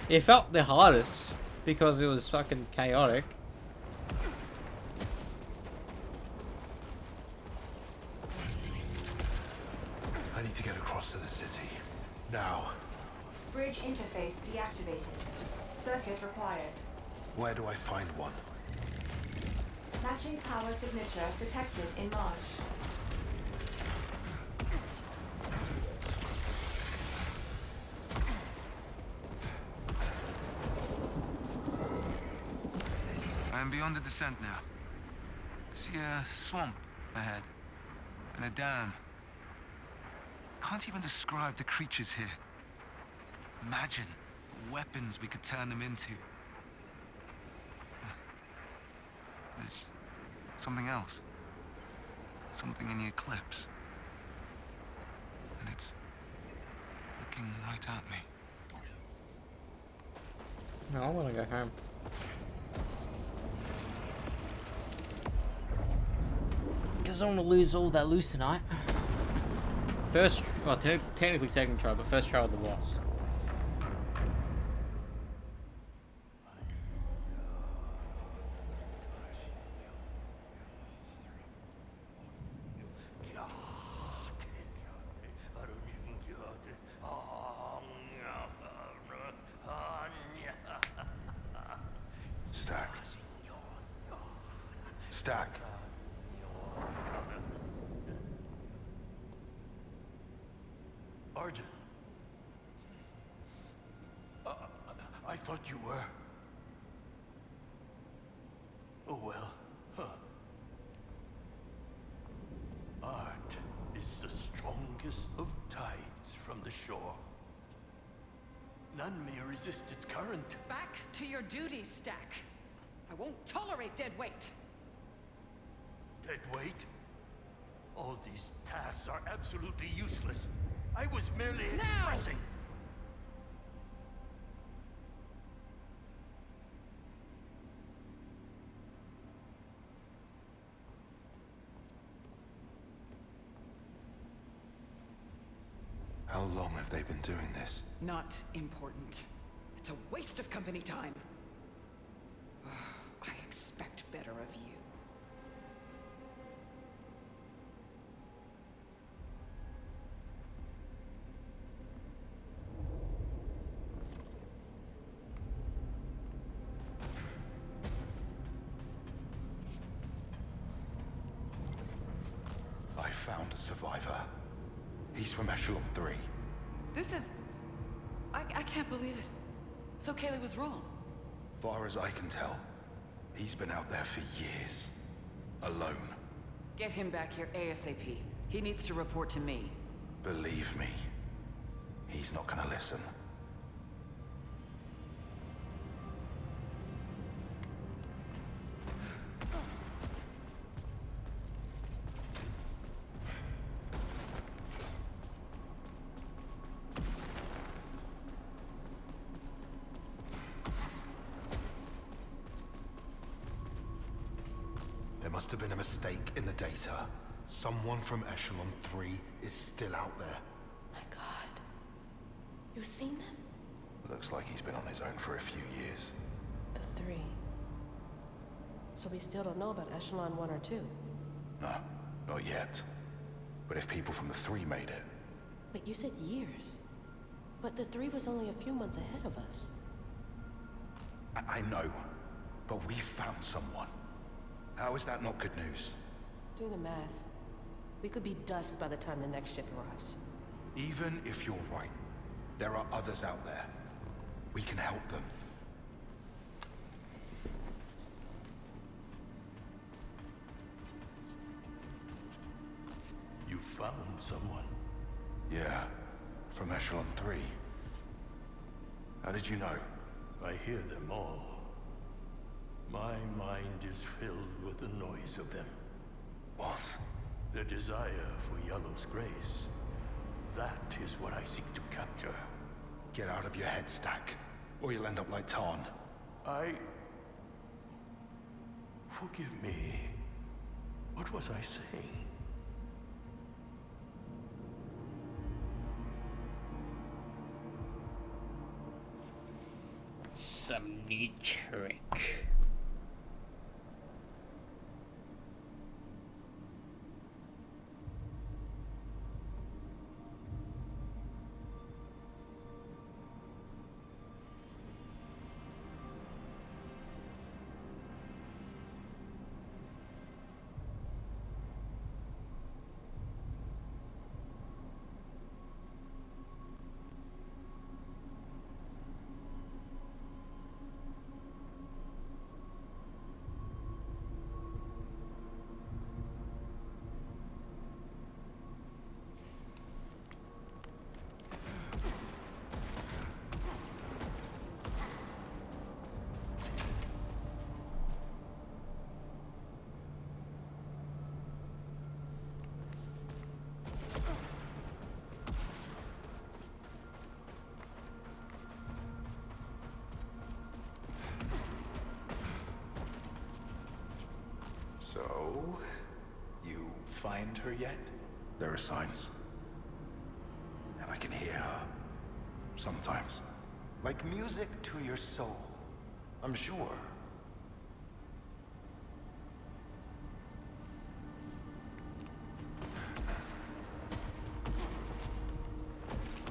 it felt the hardest because it was fucking chaotic. I need to get across to the city. Now. Bridge interface deactivated. Circuit required. Where do I find one? Matching power signature detected in Marsh. I am beyond the descent now. I see a swamp ahead. And a dam. Can't even describe the creatures here. Imagine the weapons we could turn them into. There's something else. Something in the eclipse. And it's looking right at me. No, I wanna go home. Because I don't want to lose all that loose tonight. First, well, technically second try, but first try with the boss. Stack. Stack. Arjun. I thought you were. Oh well. Huh. Art is the strongest of tides from the shore. None may resist its current. Back to your duties, Stack. I won't tolerate dead weight. Dead weight? All these tasks are absolutely useless. I was merely expressing. How long have they been doing this? Not important. It's a waste of company time. I expect better of you. I found a survivor. He's from Echelon 3. This is... I can't believe it. So Kaylee was wrong. Far as I can tell, he's been out there for years. Alone. Get him back here ASAP. He needs to report to me. Believe me, he's not gonna listen. There must have been a mistake in the data. Someone from Echelon 3 is still out there. My God. You've seen them? Looks like he's been on his own for a few years. The 3. So we still don't know about Echelon 1 or 2? No, not yet. But if people from the 3 made it... But you said years. But the 3 was only a few months ahead of us. I know, but we found someone. How is that not good news? Do the math. We could be dust by the time the next ship arrives. Even if you're right, there are others out there. We can help them. You found someone. Yeah, from Echelon 3. How did you know? I hear them all. My mind is filled with the noise of them. What? The desire for Yellow's grace. That is what I seek to capture. Get out of your head, Stack, or you'll end up like Tarn. Forgive me. What was I saying? Some neat trick. So, you find her yet? There are signs. And I can hear her. Sometimes. Like music to your soul. I'm sure.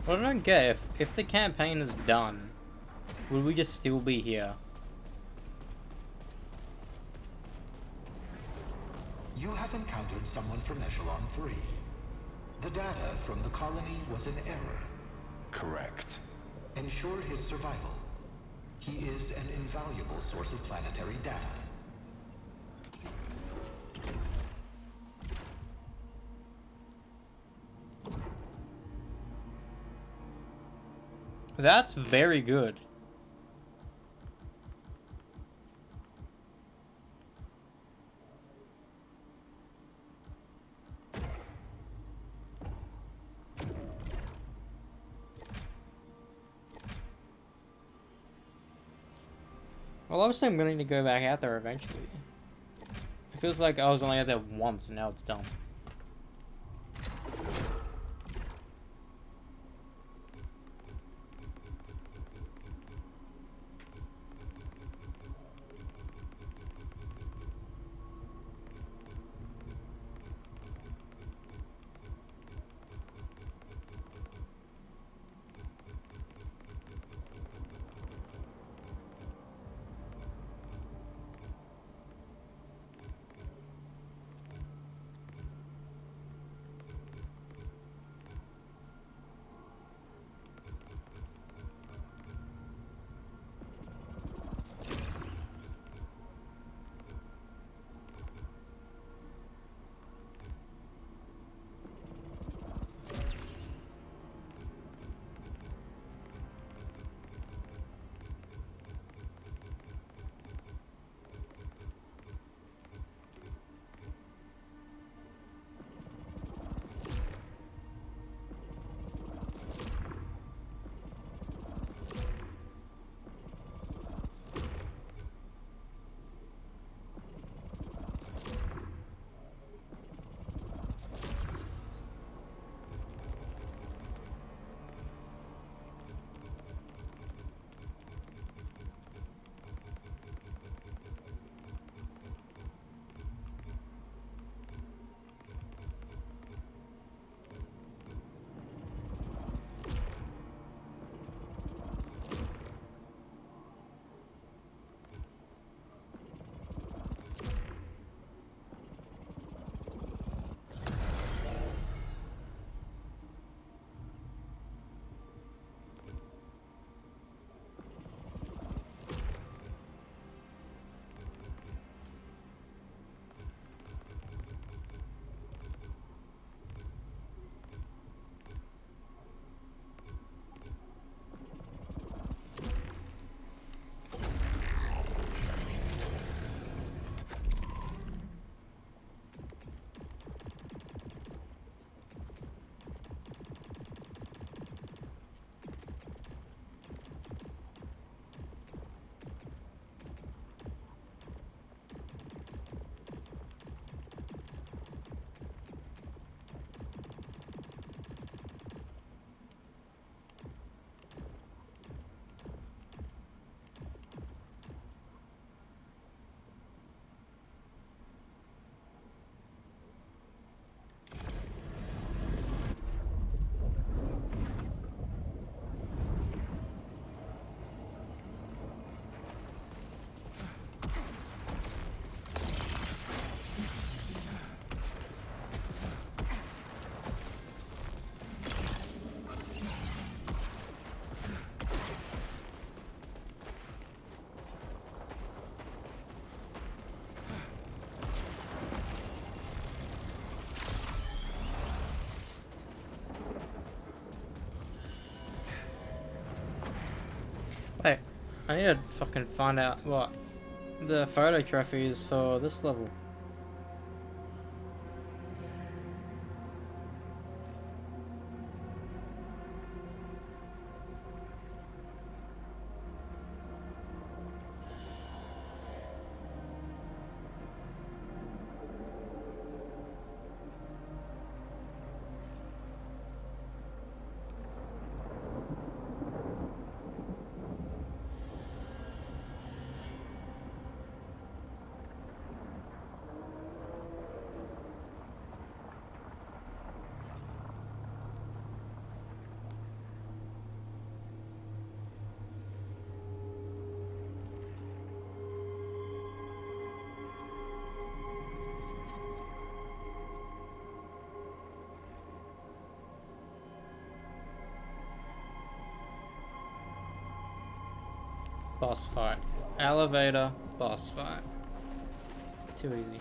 What I don't get, if the campaign is done, will we just still be here? You have encountered someone from Echelon 3. The data from the colony was in error. Correct. Ensure his survival. He is an invaluable source of planetary data. That's very good. Well, obviously I'm going to go back out there eventually. It feels like I was only out there once and now it's done. I need to fucking find out what the photo trophy is for this level. Boss fight. Elevator, boss fight. Too easy.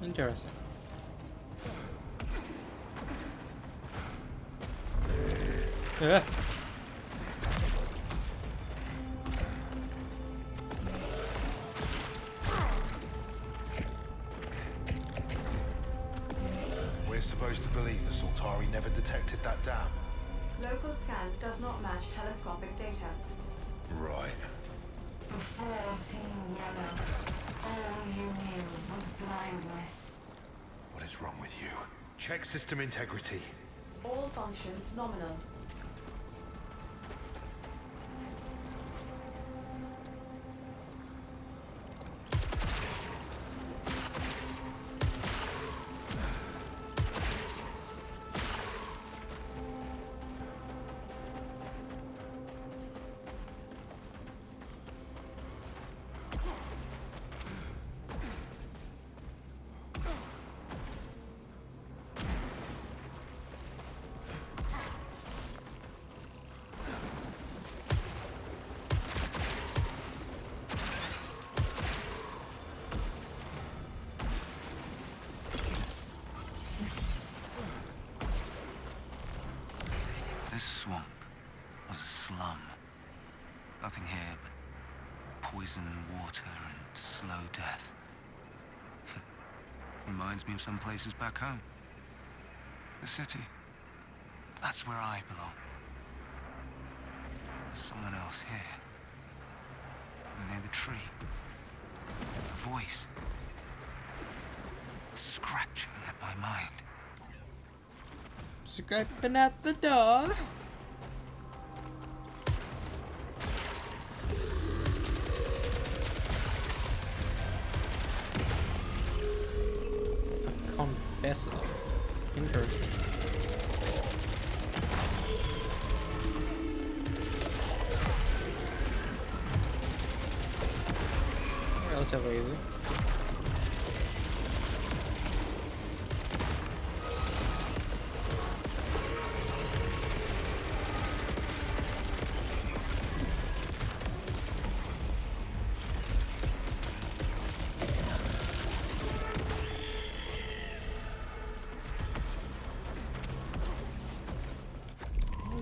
Interesting. Yeah. We're supposed to believe the Sultari never detected that dam. Local scan does not match telescopic data. Right. Before seeing yellow, all you knew was blindness. What is wrong with you? Check system integrity. All functions nominal. This swamp was a slum. Nothing here but poison water and slow death. Reminds me of some places back home. The city. That's where I belong. There's someone else here. Near the tree. A voice. Scratching at my mind. Scraping at the door. Confessor. Interesting. Relatively easy.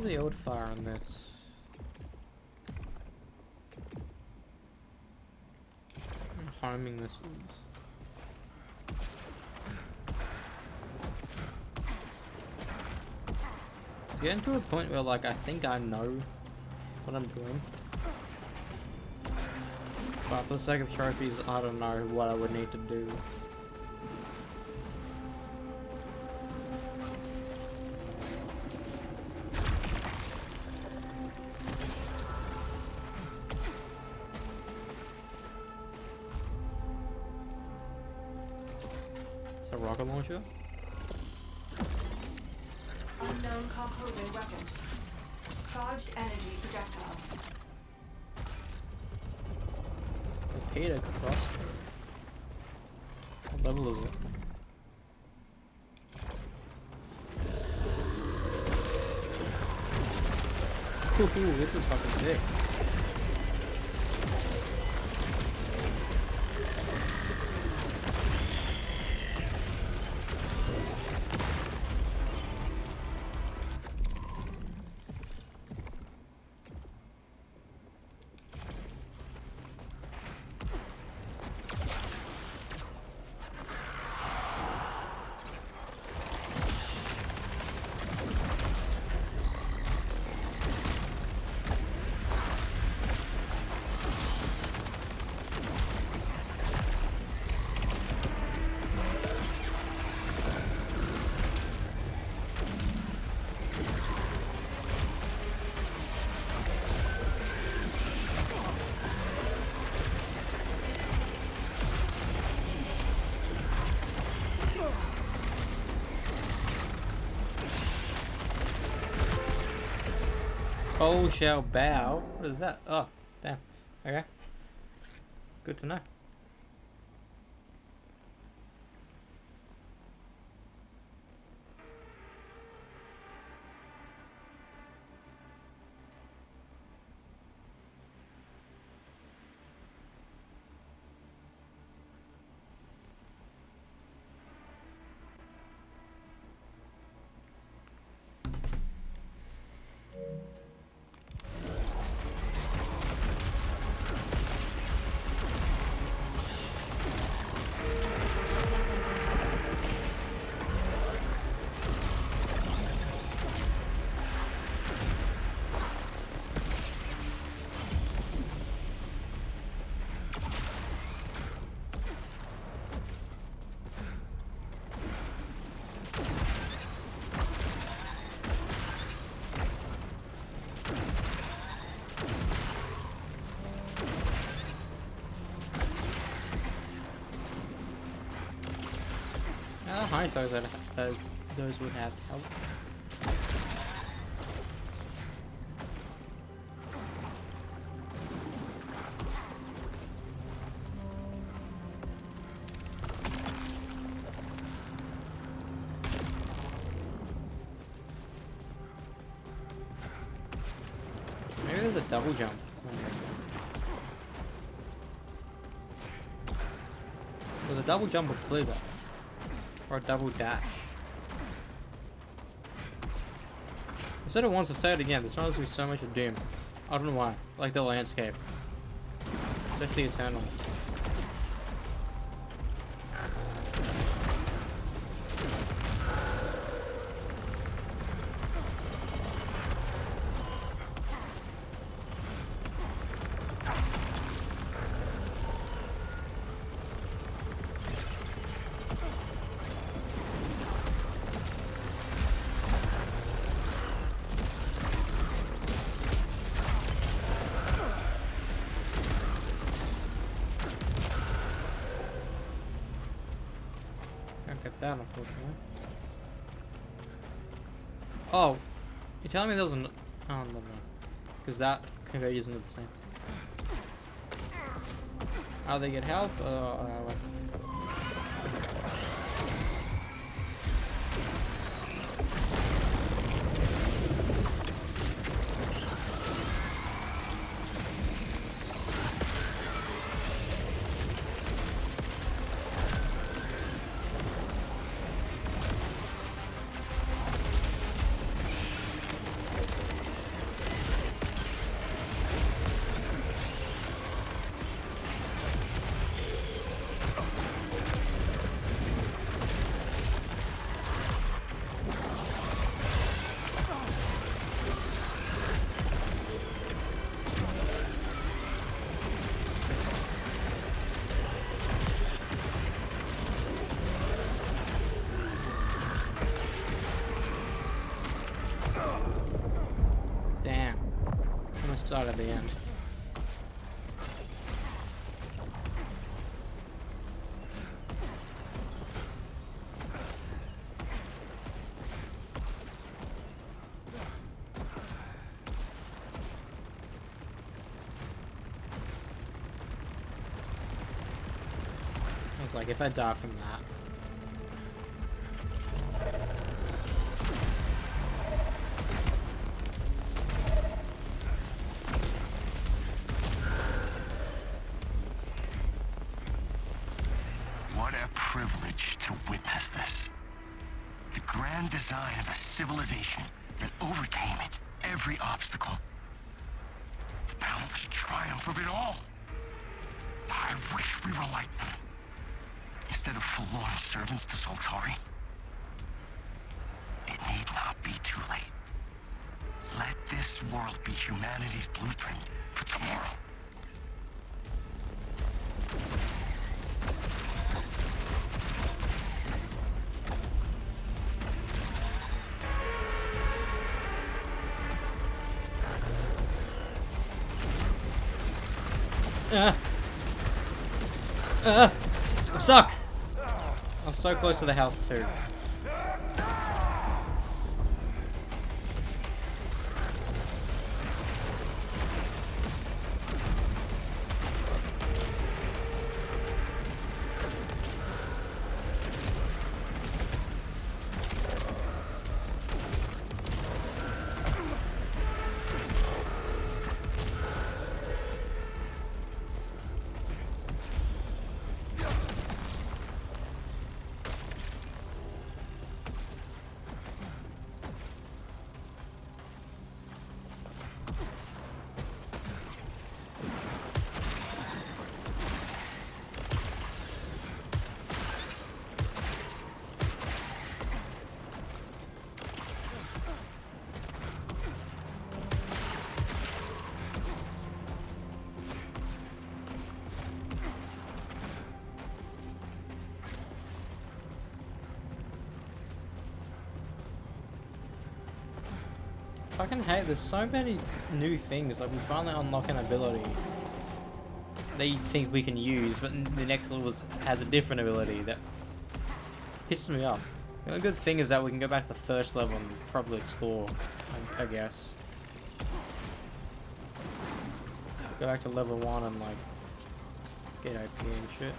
The old fire on this. Homing missiles. It's getting to a point where, like, I think I know what I'm doing. But for the sake of trophies, I don't know what I would need to do. It's a rocket launcher. uncomposing weapon. Charged energy projectile. Torpedo crossbow. What level is it? Ooh, this is fucking sick. Coal shall bow. What is that? Oh, damn. Okay. Good to know. I thought that those would have help. Maybe there's a double jump on this one. There's a double jump with clear. Or a double dash. I've said it once, I've said it again. This reminds me so much of Doom. I don't know why. Like the landscape. Especially Eternal. Get that, unfortunately. Oh, you're telling me there was an... Oh, no, no. Because that can go using the same. How they get health? Wait. Start at the end. Like, if I die from that. What a privilege to witness this. The grand design of a civilization that overcame its every obstacle. The boundless triumph of it all. I wish we were like them. Instead of forlorn servants to Soltari. It need not be too late. Let this world be humanity's blueprint for tomorrow. I'm stuck! I'm so close to the health too. Fucking hate, there's so many new things. Like, we finally unlock an ability that you think we can use, but the next level has a different ability that pisses me off. The only good thing is that we can go back to the first level and probably explore, I guess. Go back to level 1 and, like, get OP and shit.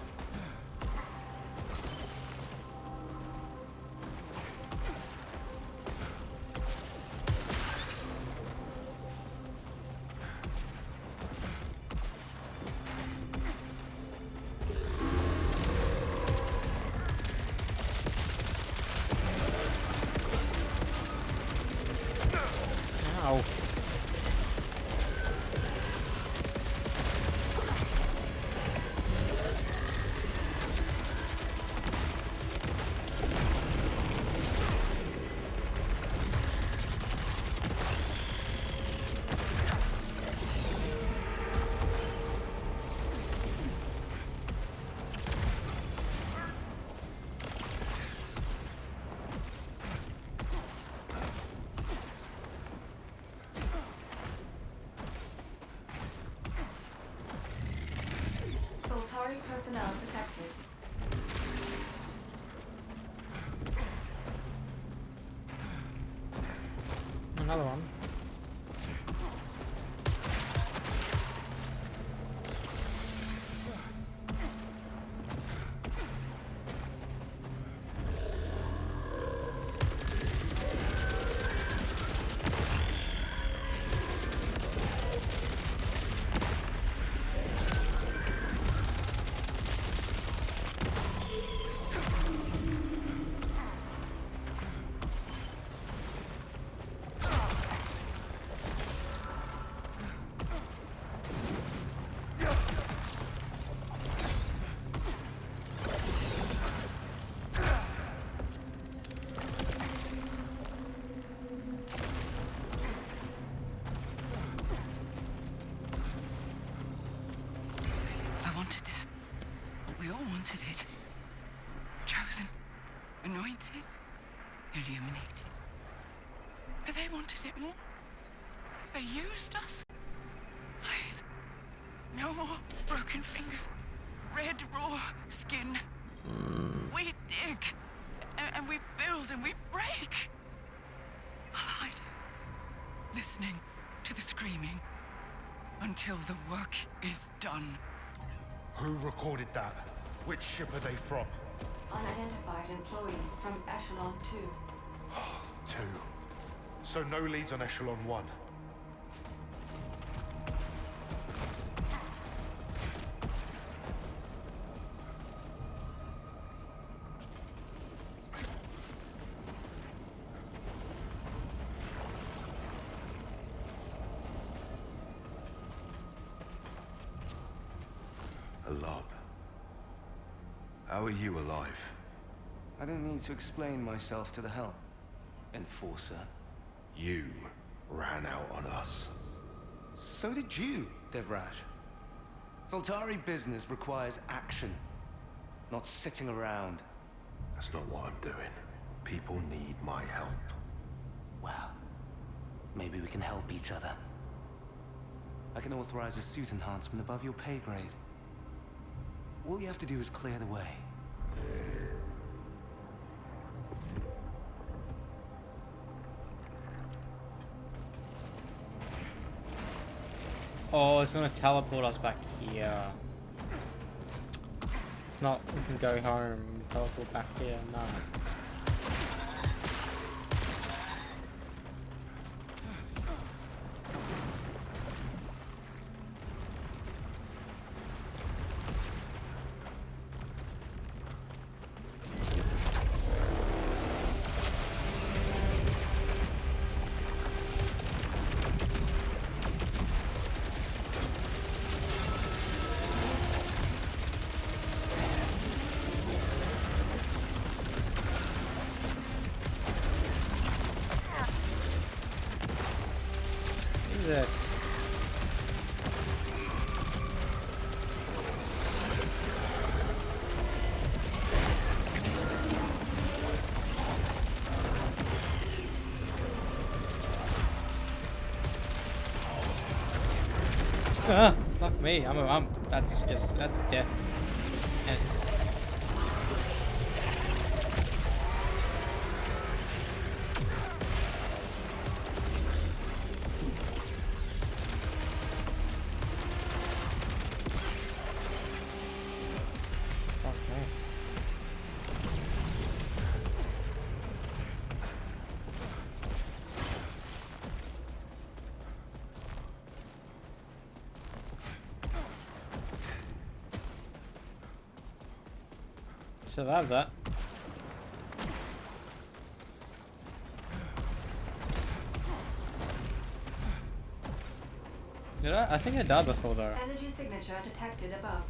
Ow. Soltari personnel detected. Another one. I wanted this. We all wanted it. Chosen, anointed, illuminated. But they wanted it more. They used us. Please, no more broken fingers, red raw skin. We dig, and we build, and we break. I'll hide, listening to the screaming until the work is done. Who recorded that? Which ship are they from? Unidentified employee from Echelon 2. 2. So no leads on Echelon 1. Alab. How are you alive? I don't need to explain myself to the help, Enforcer. You ran out on us. So did you, Devraj. Soltari business requires action, not sitting around. That's not what I'm doing. People need my help. Well, maybe we can help each other. I can authorize a suit enhancement above your pay grade. All you have to do is clear the way. Oh, it's gonna teleport us back here. It's not, we can go home, teleport back here, no. This. Fuck me. That's death. And survive that. Did I? I think I died before though. Energy signature detected above.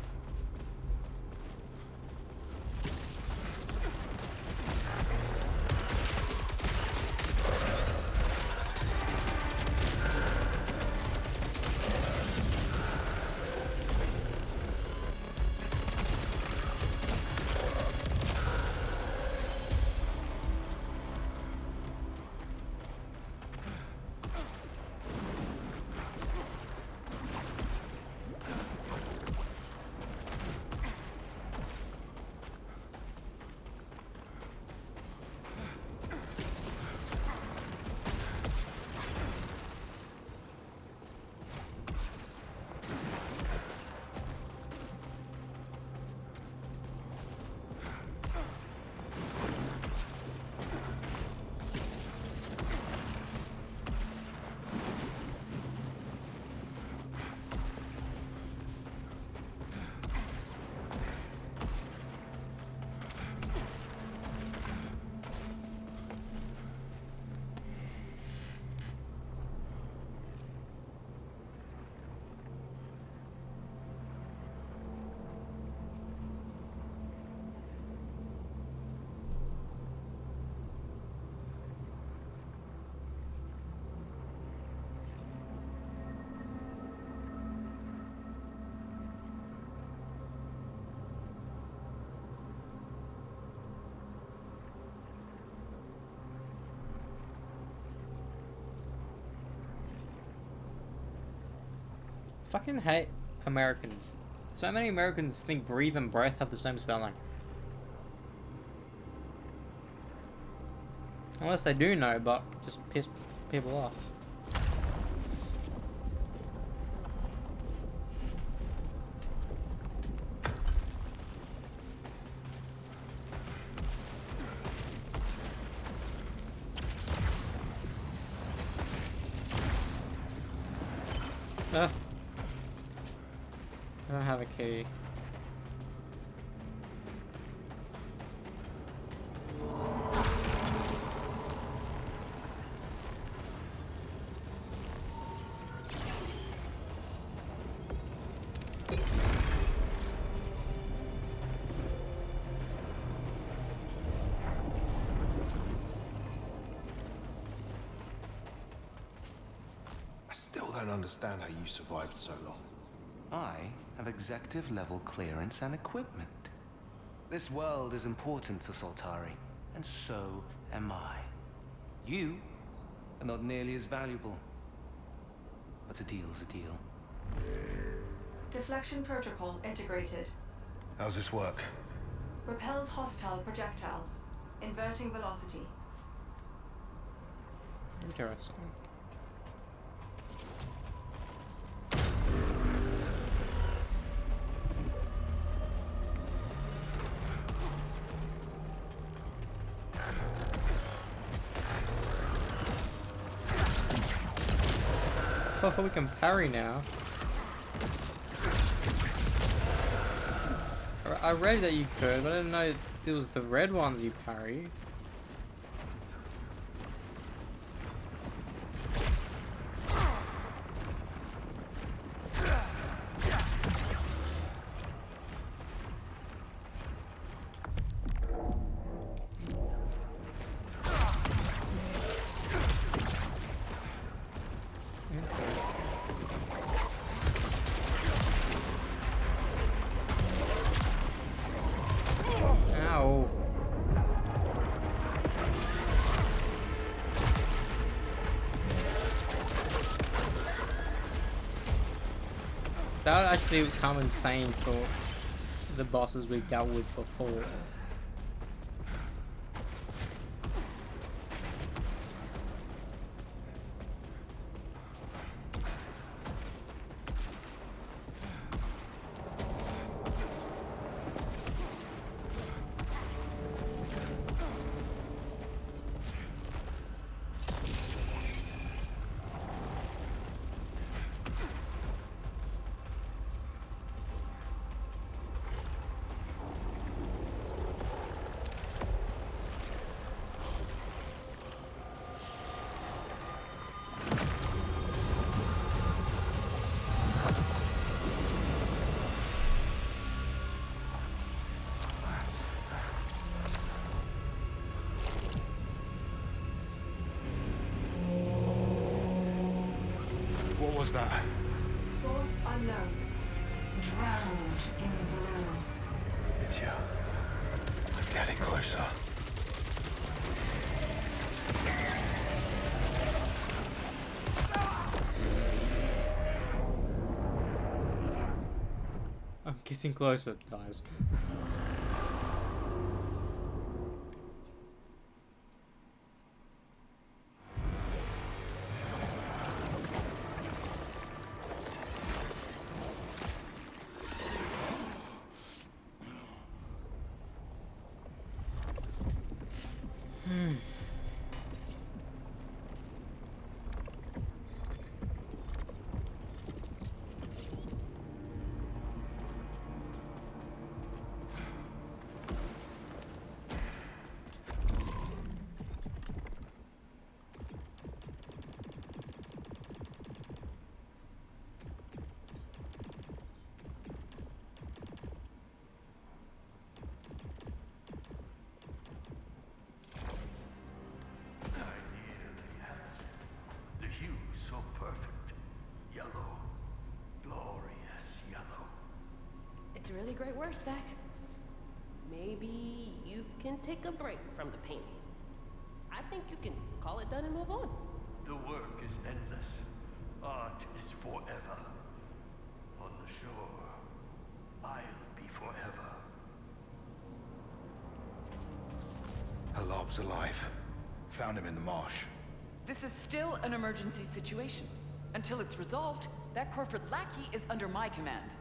Fucking hate Americans. So many Americans think breathe and breath have the same spelling. Unless they do know, but just piss people off. Ah. I don't have a key. I still don't understand how you survived so long. I have executive level clearance and equipment. This world is important to Soltari, and so am I. You are not nearly as valuable. But a deal's a deal. Deflection protocol integrated. How's this work? Repels hostile projectiles. Inverting velocity. Interesting. Oh, we can parry now. I read that you could, but I didn't know it was the red ones you parry. Ow. That would actually become insane for the bosses we've dealt with before. What was that? Source unknown. Drowned in blue. It's you. I'm getting closer. I'm getting closer, guys. The hue so perfect. Yellow. Glorious yellow. It's really great work, Stack. Maybe you can take a break from the painting. I think you can call it done and move on. The work is endless. Art is forever. On the shore, I'll be forever. Halab's alive. Found him in the marsh. This is still an emergency situation. Until it's resolved, that corporate lackey is under my command.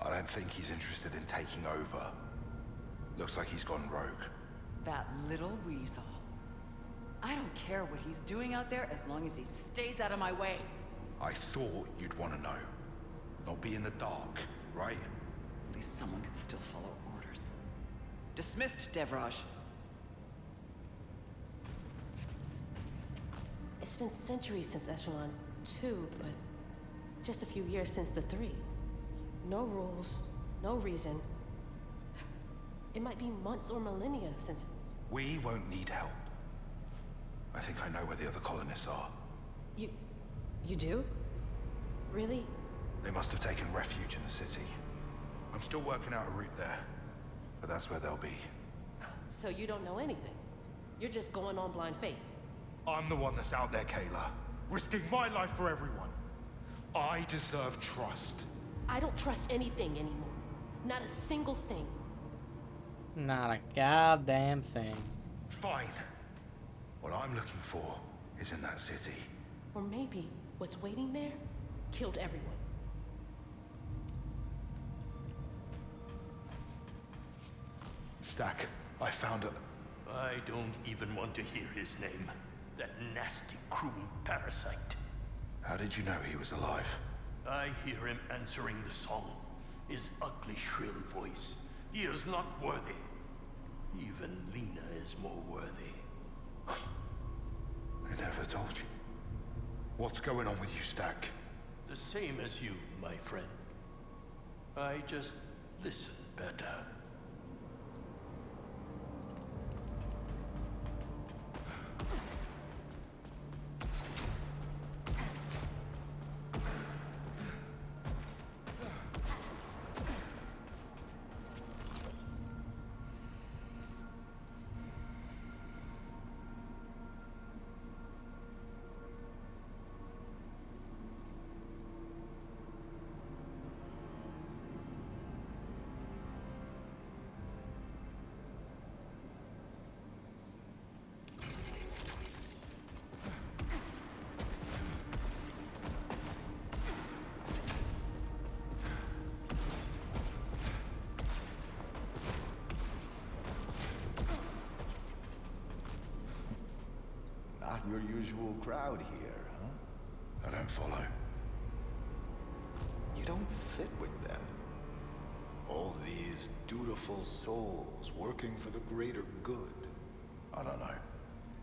I don't think he's interested in taking over. Looks like he's gone rogue. That little weasel. I don't care what he's doing out there as long as he stays out of my way. I thought you'd want to know. Not be in the dark, right? At least someone can still follow orders. Dismissed, Devraj. It's been centuries since Echelon 2, but just a few years since the 3. No rules, no reason. It might be months or millennia since... We won't need help. I think I know where the other colonists are. You do? Really? They must have taken refuge in the city. I'm still working out a route there, but that's where they'll be. So you don't know anything? You're just going on blind faith? I'm the one that's out there, Kayla. Risking my life for everyone. I deserve trust. I don't trust anything anymore. Not a single thing. Not a goddamn thing. Fine. What I'm looking for is in that city. Or maybe what's waiting there killed everyone. Stack, I found it. I don't even want to hear his name. That nasty, cruel parasite. How did you know he was alive? I hear him answering the song. His ugly, shrill voice. He is not worthy. Even Lena is more worthy. I never told you. What's going on with you, Stack? The same as you, my friend. I just listen better. Not your usual crowd here, huh? I don't follow. You don't fit with them. All these dutiful souls working for the greater good. I don't know.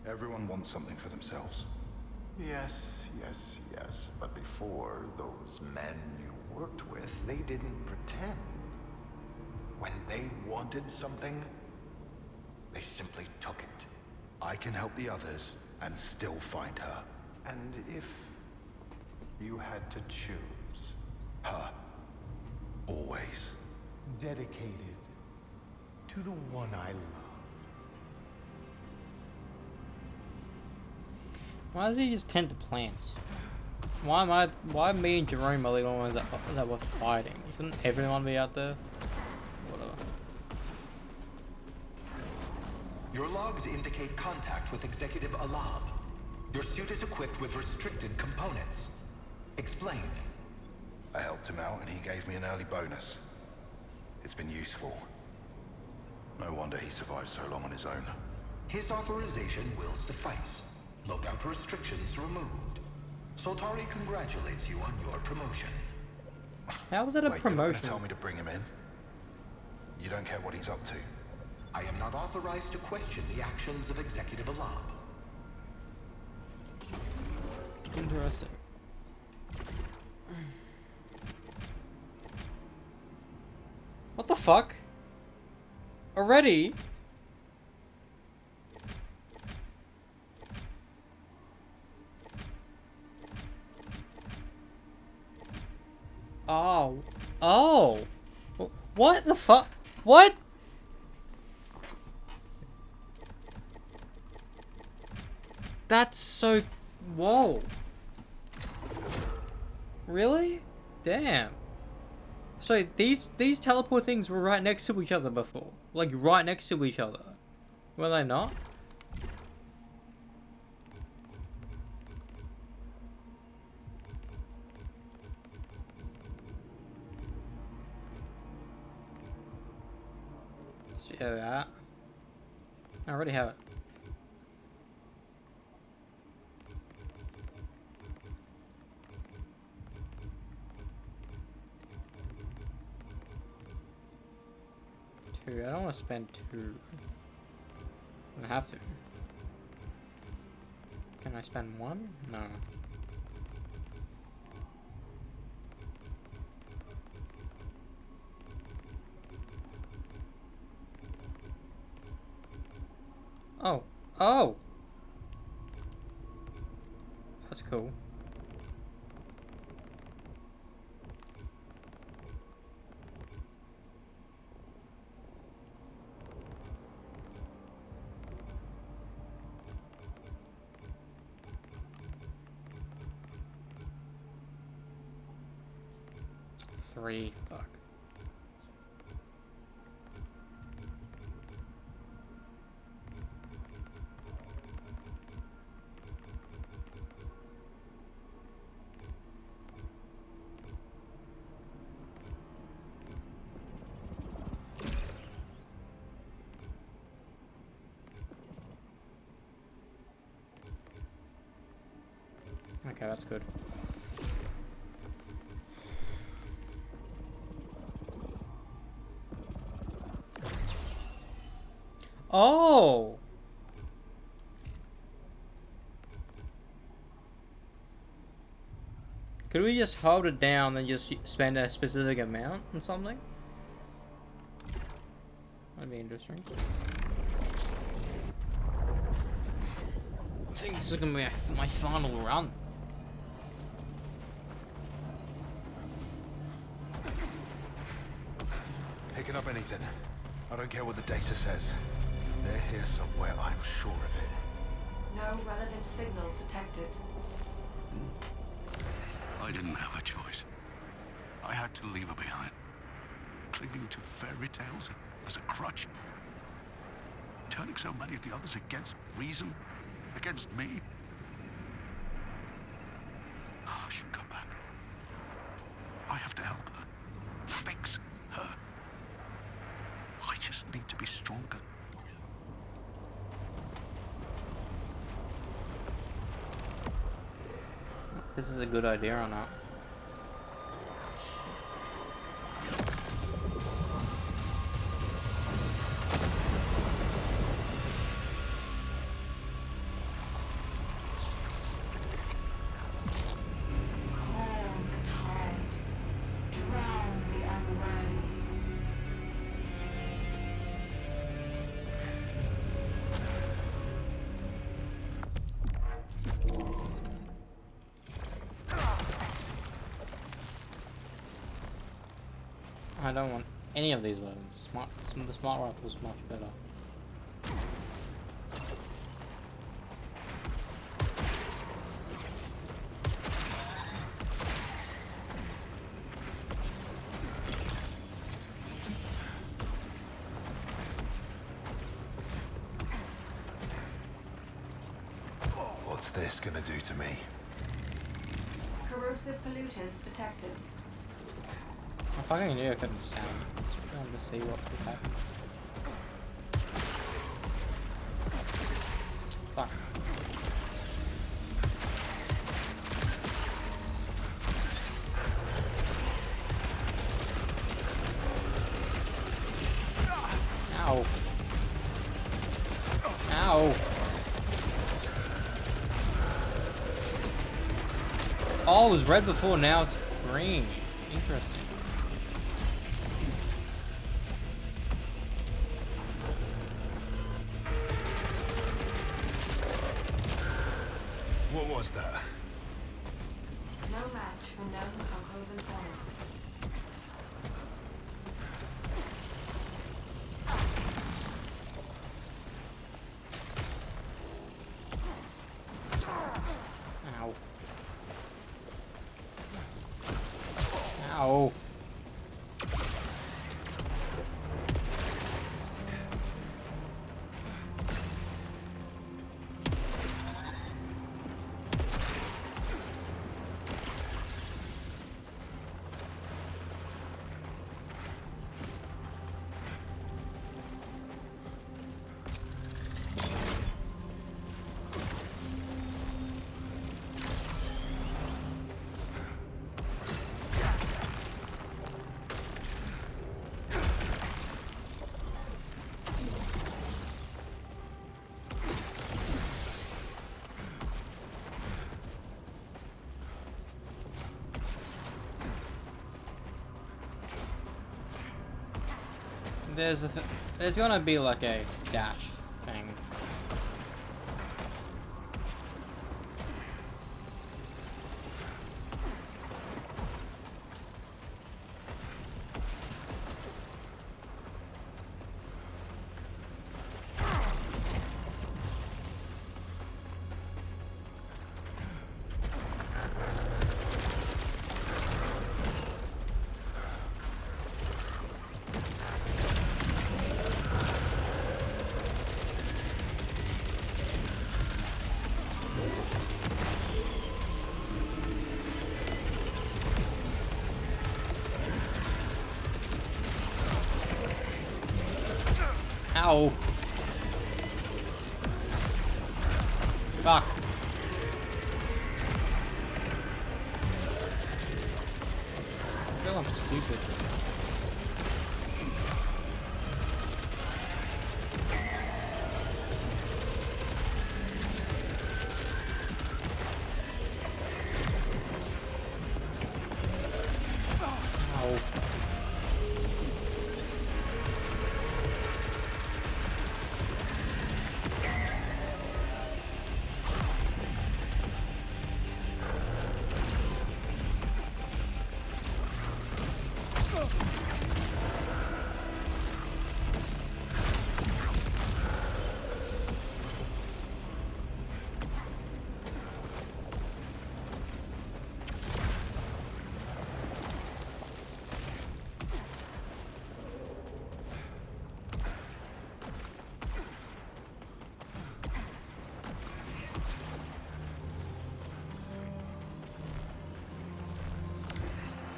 Everyone wants something for themselves. Yes, yes, yes. But before, those men you worked with, they didn't pretend. When they wanted something, they simply took it. I can help the others and still find her. And if you had to choose, her, always. Dedicated to the one I love. Why does he just tend to plants? Why me and Jerome are the ones that were fighting? Shouldn't everyone be out there? Whatever. Your logs indicate contact with Executive Alab. Your suit is equipped with restricted components. Explain. I helped him out and he gave me an early bonus. It's been useful. No wonder he survived so long on his own. His authorization will suffice. Loadout restrictions removed. Soltari congratulates you on your promotion. How was it a Wait, promotion? You're not gonna tell me to bring him in? You don't care what he's up to? I am not authorized to question the actions of Executive Alab. Interesting. What the fuck? Already? Oh. Oh. What the fuck? What? That's so... Whoa. Really? Damn. So these teleport things were right next to each other before. Like right next to each other. Were they not? Let's do that. I already have it. 2. I don't want to spend 2. I have to. Can I spend 1? No. Oh. Oh! That's cool. Three. Fuck. Okay, that's good. Oh! Could we just hold it down and just spend a specific amount on something? That'd be interesting. I think this is gonna be my final run. Picking up anything. I don't care what the data says. They're here somewhere, I'm sure of it. No relevant signals detected. I didn't have a choice. I had to leave her behind. Clinging to fairy tales as a crutch. Turning so many of the others against reason. Against me. I should go back. I have to help her. Fix her. I just need to be stronger. This is a good idea or not. I don't want any of these weapons. The smart rifle is much better. What's this gonna do to me? Corrosive pollutants detected. I fucking knew I couldn't stand it. Just wanted to see what would happen. Fuck. Ow. Ow. Oh, it was red before, now it's green. Interesting. What was that? No match for known Conco's informant. Ow. Ow. there's gonna be like a dash thing. Ow. Fuck. I feel I'm stupid. Ow.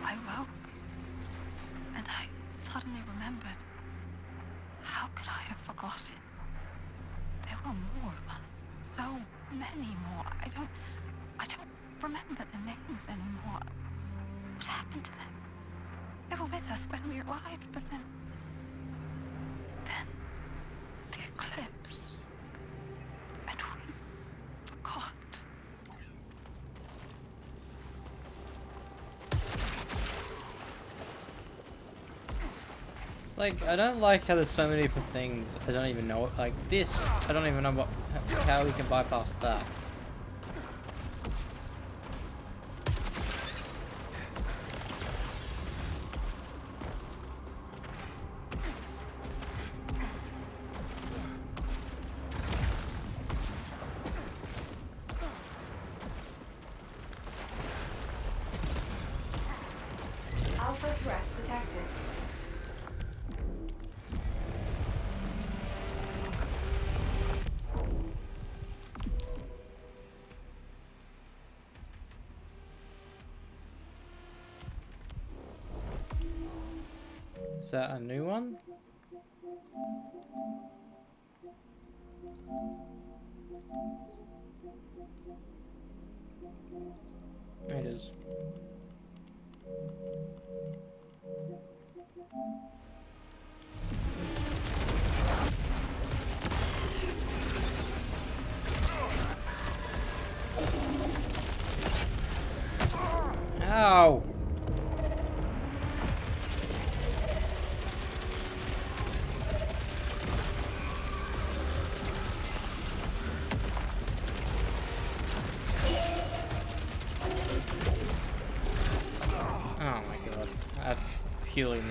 I woke, and I suddenly remembered. How could I have forgotten? There were more of us. So many more. I don't remember the names anymore. What happened to them? They were with us when we arrived, but then the eclipse. And we forgot. Like, I don't like how there's so many different things. I don't even know. Like this, I don't even know how we can bypass that. Alpha threat detected. Is that a new one? It is. Ow! Oh my god, that's purely me.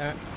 Damn it.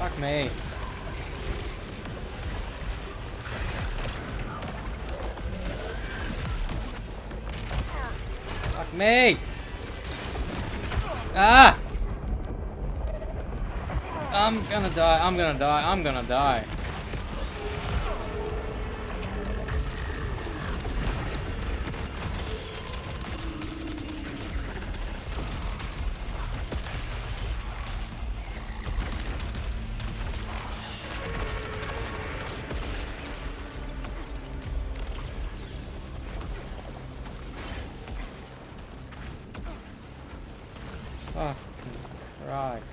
Fuck me. Fuck me. Ah! I'm gonna die. I'm gonna die. I'm gonna die. Fucking Christ.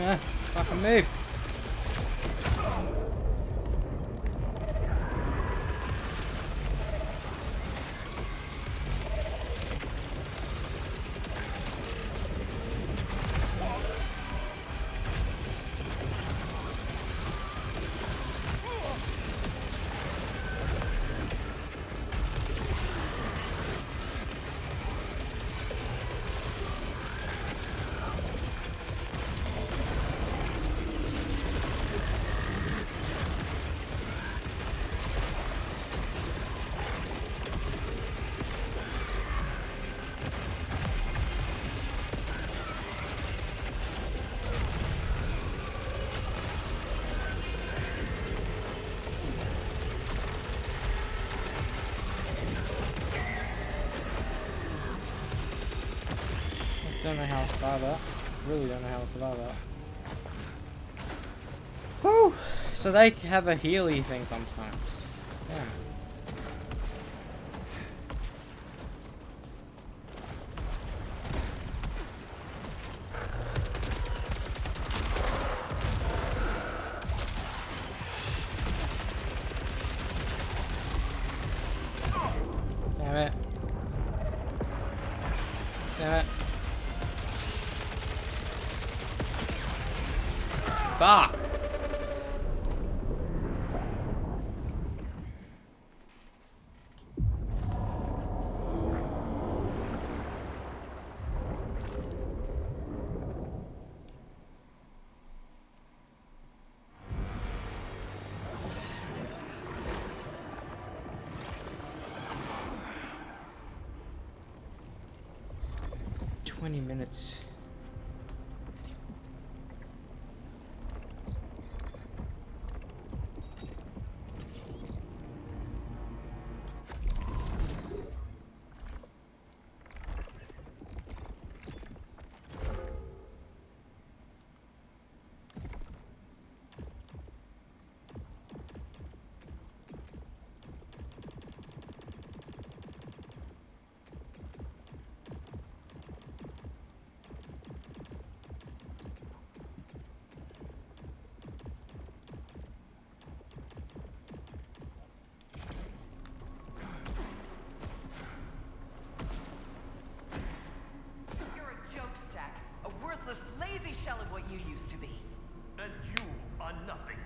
Fucking move. Don't know how to survive that. Really don't know how to survive that. Woo! So they have a healy thing sometimes. Yeah. Damn it. Damn it. Fuck! Minutes. Lazy shell of what you used to be. And you are nothing.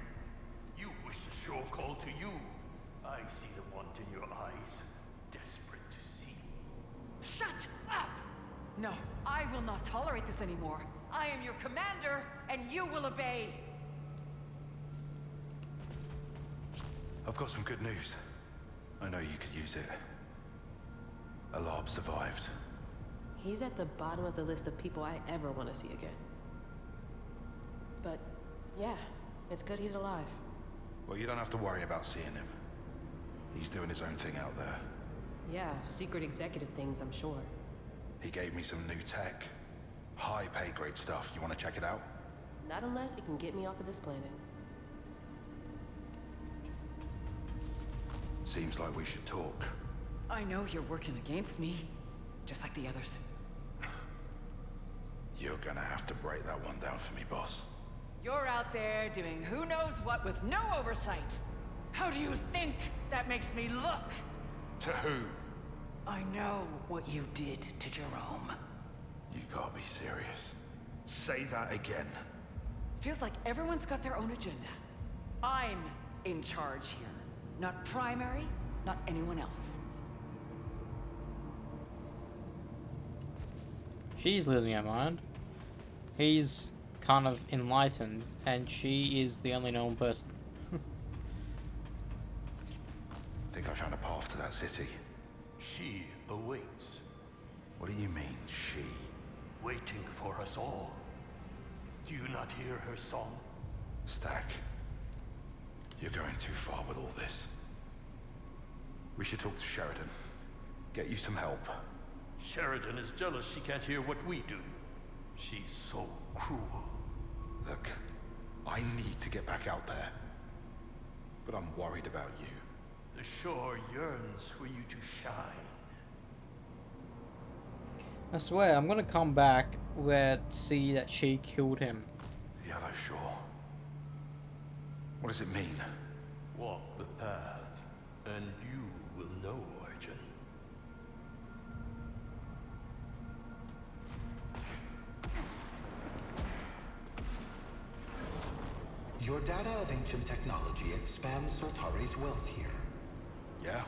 You wish the shore called to you. I see the want in your eyes, desperate to see. Shut up! No, I will not tolerate this anymore. I am your commander, and you will obey. I've got some good news. I know you could use it. Alab survived. He's at the bottom of the list of people I ever want to see again. But, yeah, it's good he's alive. Well, you don't have to worry about seeing him. He's doing his own thing out there. Yeah, secret executive things, I'm sure. He gave me some new tech. High pay grade stuff. You want to check it out? Not unless it can get me off of this planet. Seems like we should talk. I know you're working against me, just like the others. You're gonna have to break that one down for me, boss. You're out there doing who knows what with no oversight. How do you think that makes me look? To who? I know what you did to Jerome. You can't be serious. Say that again. Feels like everyone's got their own agenda. I'm in charge here. Not primary, not anyone else. She's losing her mind. He's kind of enlightened, and she is the only known person. Think I found a path to that city. She awaits. What do you mean, she? Waiting for us all. Do you not hear her song? Stack, you're going too far with all this. We should talk to Sheridan. Get you some help. Sheridan is jealous she can't hear what we do. She's so cruel. Look, I need to get back out there. But I'm worried about you. The shore yearns for you to shine. I swear, I'm gonna come back where see that she killed him. Yellow Shore. What does it mean? Walk the path, and you will know, Arjun. Your data of ancient technology expands Soltari's wealth here. Yeah?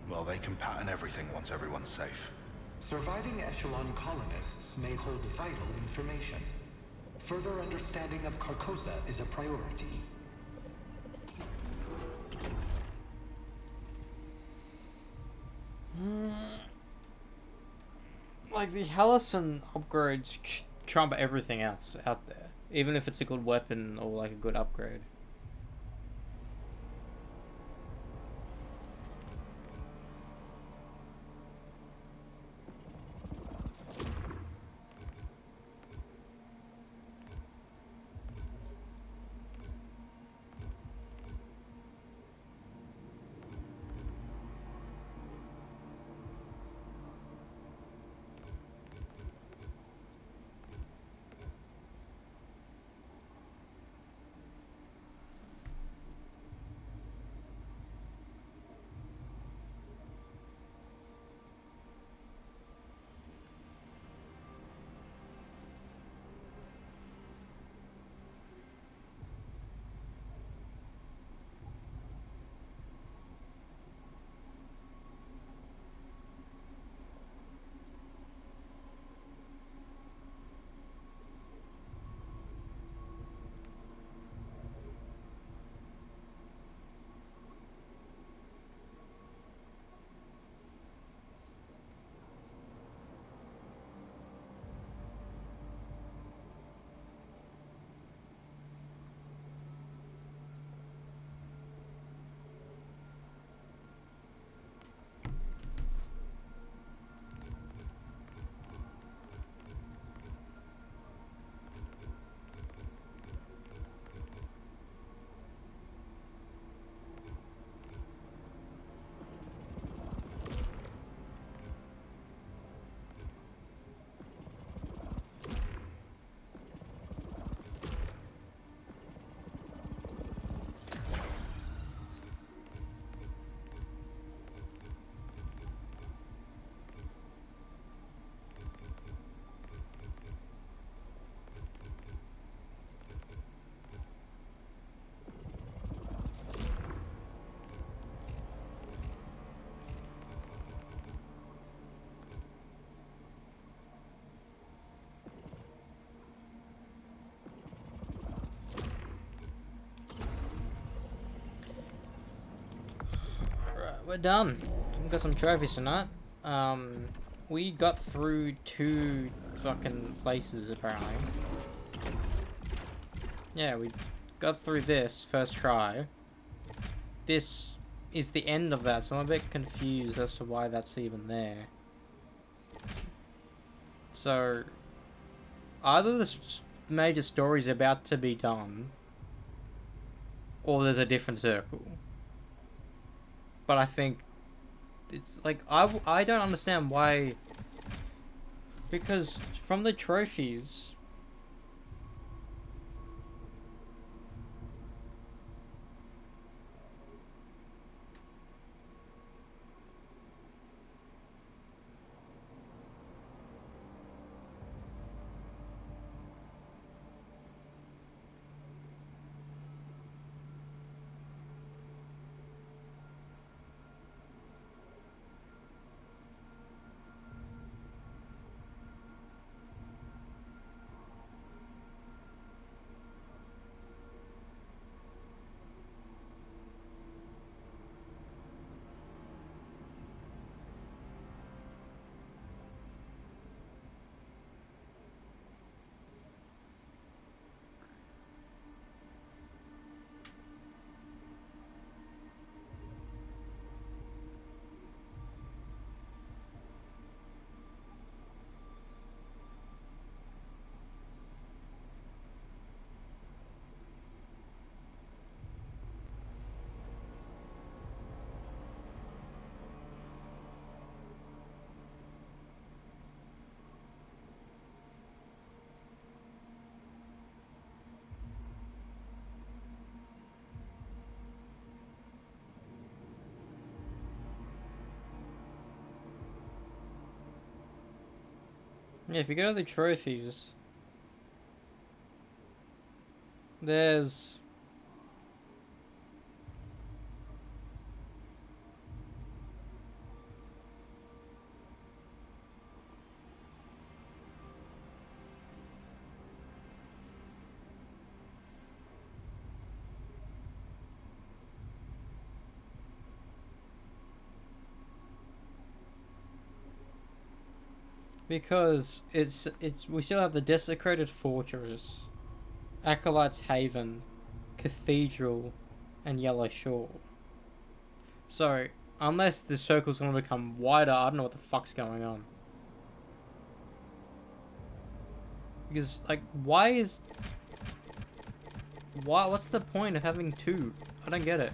Well, they can pattern everything once everyone's safe. Surviving Echelon colonists may hold vital information. Further understanding of Carcosa is a priority. Like, the Hallison upgrades trump everything else out there. Even if it's a good weapon or, like, a good upgrade. We're done. We got some trophies tonight. We got through 2 fucking places apparently. Yeah, we got through this first try. This is the end of that, so I'm a bit confused as to why that's even there. So, either the major story's about to be done, or there's a different circle. But I think it's like I don't understand why, because from the trophies Yeah, if you go to the trophies, there's because it's we still have the desecrated fortress, Acolyte's Haven, Cathedral, and Yellow Shore. So unless the circle's gonna become wider, I don't know what the fuck's going on. Because like, what's the point of having two? I don't get it.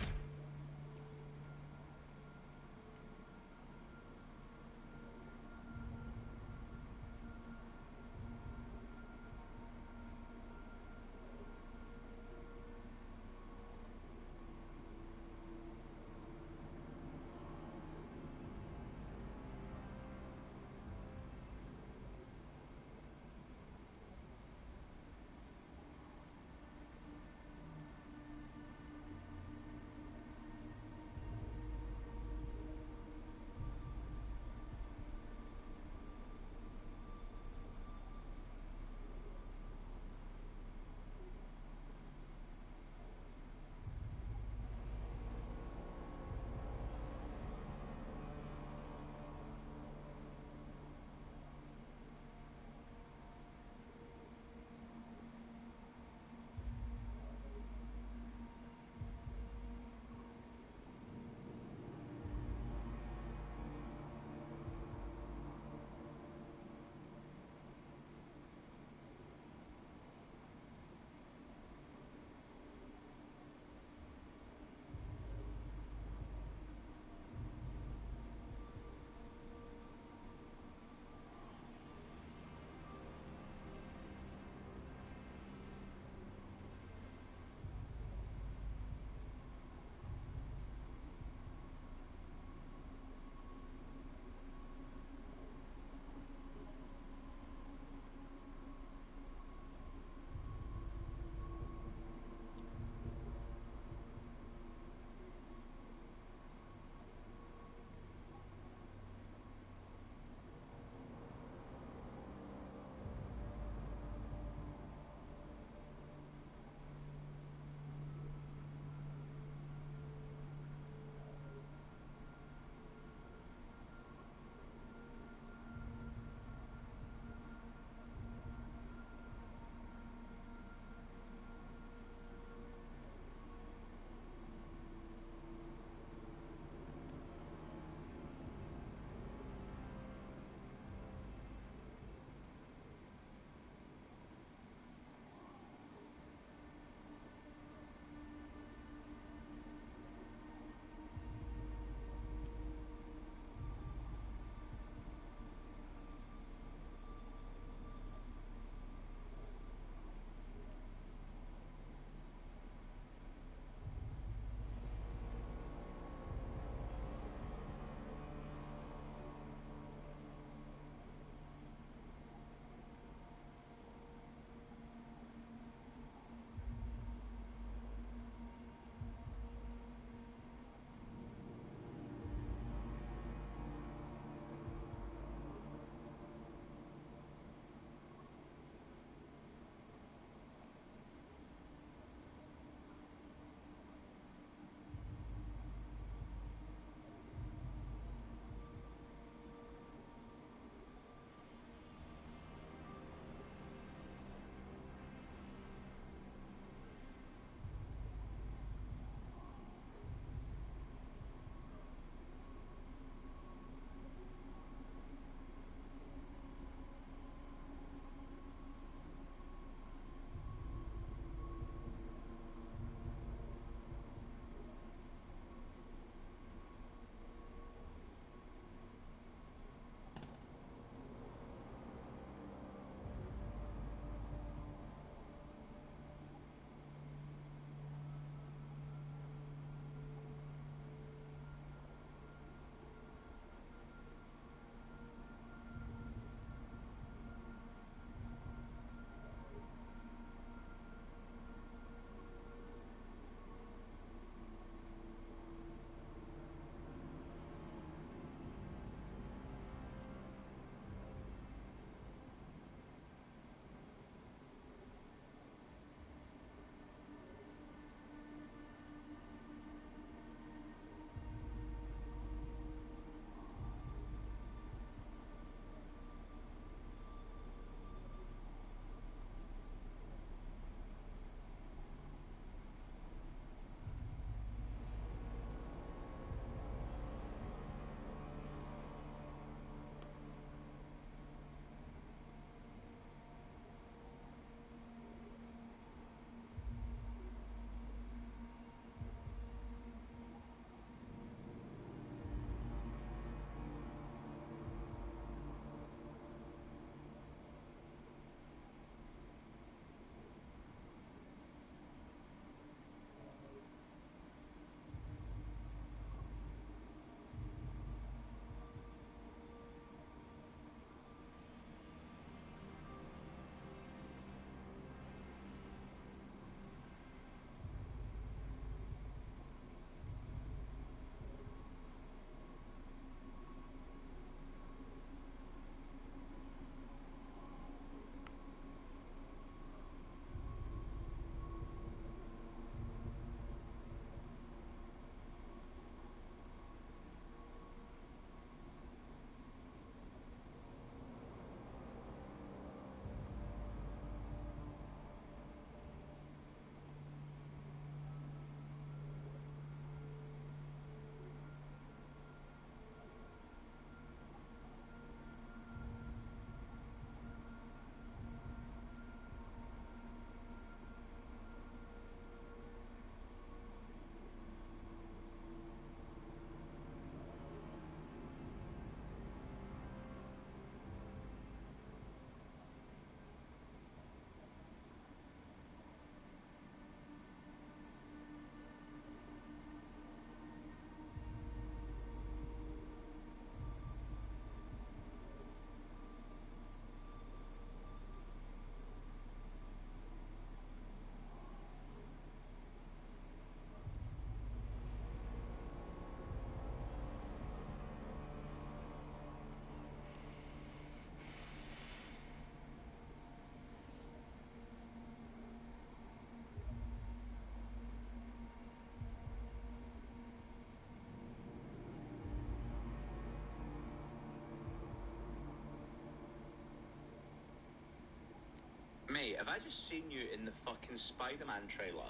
have I just seen you in the fucking Spider-Man trailer?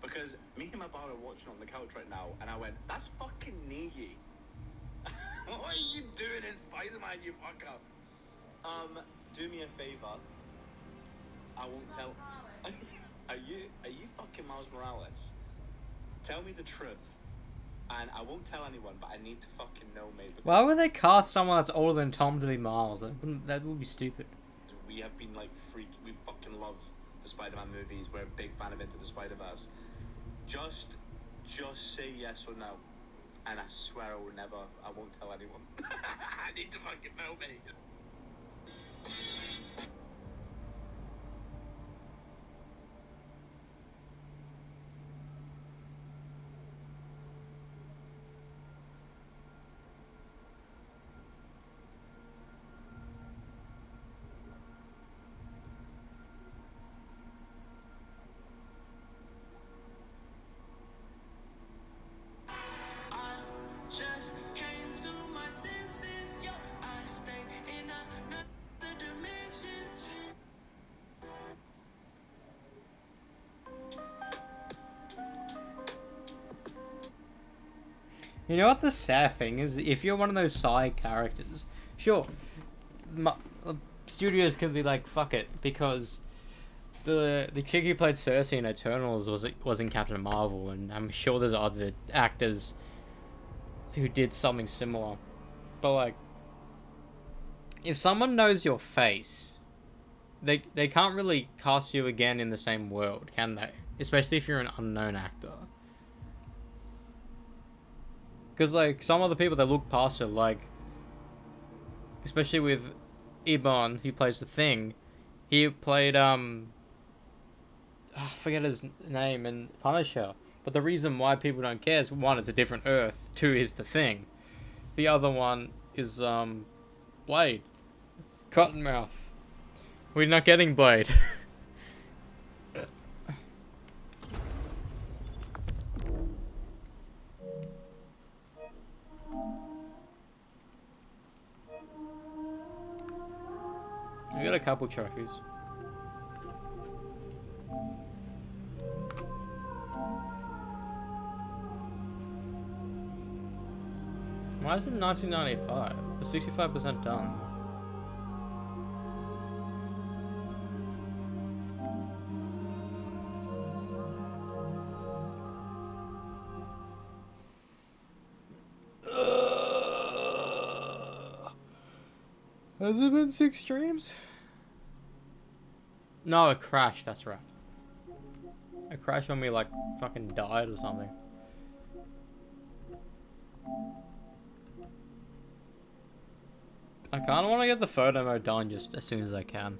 Because me and my bar are watching on the couch right now, and I went, that's fucking Negi. What are you doing in Spider-Man, you fucker? Do me a favor. I won't tell. Are you fucking Miles Morales? Tell me the truth. And I won't tell anyone, but I need to fucking know, mate. Why would they cast someone that's older than Tom to be Miles? That would be stupid. We have been like we fucking love the Spider-Man movies. We're a big fan of Into the Spider-Verse. Just say yes or no. And I swear I won't tell anyone. I need to fucking know, mate. Just came to my senses, yo. I stay in another dimension. You know what the sad thing is? If you're one of those side characters, sure, studios can be like, fuck it, because the chick who played Cersei in Eternals was in Captain Marvel, and I'm sure there's other actors who did something similar. But like, if someone knows your face, they can't really cast you again in the same world, can they? Especially if you're an unknown actor. Because like, some of the people that look past it, like, especially with Ibon, who plays the Thing, he played I forget his name in Punisher. But the reason why people don't care is, one, it's a different Earth. Two, is the Thing. The other one is Blade. Cottonmouth. We're not getting Blade. We got a couple trophies. Why is it 1995? We're 65% done. Has it been 6 streams? No, it crashed, that's right. It crashed when we like fucking died or something. I kinda wanna get the photo mode done just as soon as I can.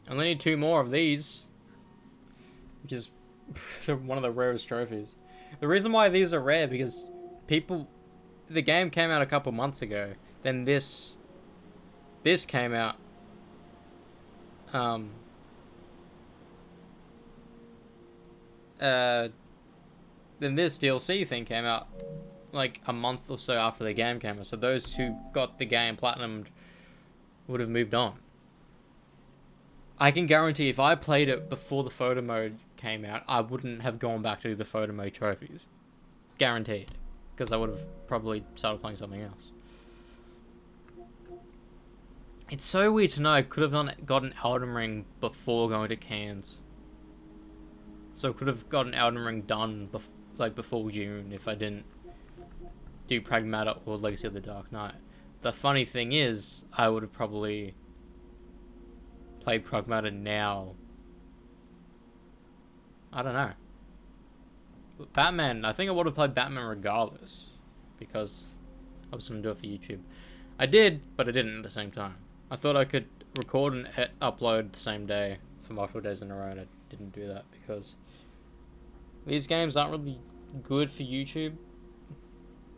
I only need 2 more of these, which is one of the rarest trophies. The reason why these are rare, because the game came out a couple months ago, then this came out then this DLC thing came out like a month or so after the game came out, so those who got the game platinumed would have moved on. I can guarantee if I played it before the photo mode came out, I wouldn't have gone back to do the photo mode trophies. Guaranteed. Because I would have probably started playing something else. It's so weird to know I could have gotten Elden Ring before going to Cairns. So I could have gotten Elden Ring done before June if I didn't do Pragmata or Legacy of the Dark Knight. The funny thing is, I would have probably played Pragmata now. I don't know. Batman, I think I would have played Batman regardless, because I was going to do it for YouTube. I did, but I didn't at the same time. I thought I could record and upload the same day for multiple days in a row, and I didn't do that because these games aren't really good for YouTube,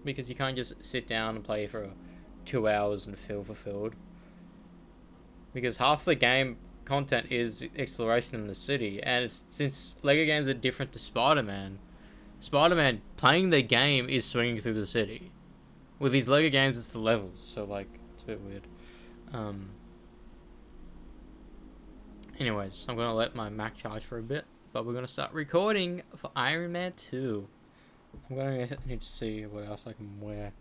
because you can't just sit down and play for 2 hours and feel fulfilled. Because half the game content is exploration in the city, and since LEGO games are different to Spider-Man, playing the game is swinging through the city. With these Lego games, it's the levels, so like it's a bit weird. Anyways, I'm gonna let my Mac charge for a bit, but we're gonna start recording for Iron Man 2. I'm gonna need to see what else I can wear.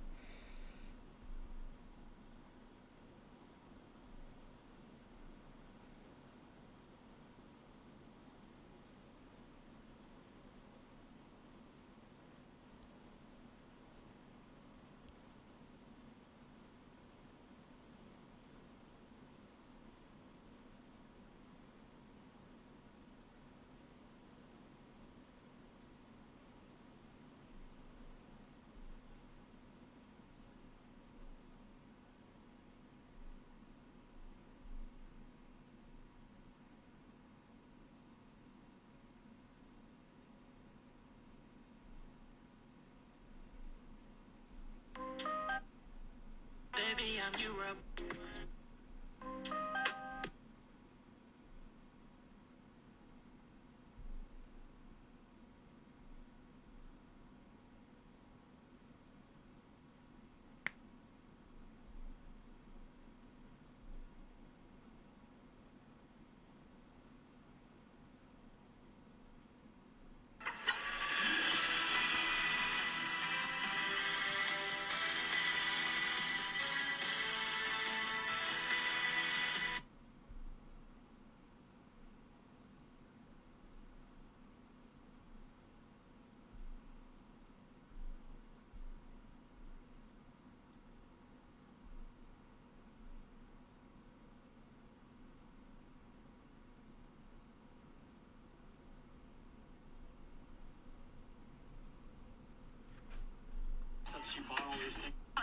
Baby, I'm Europe.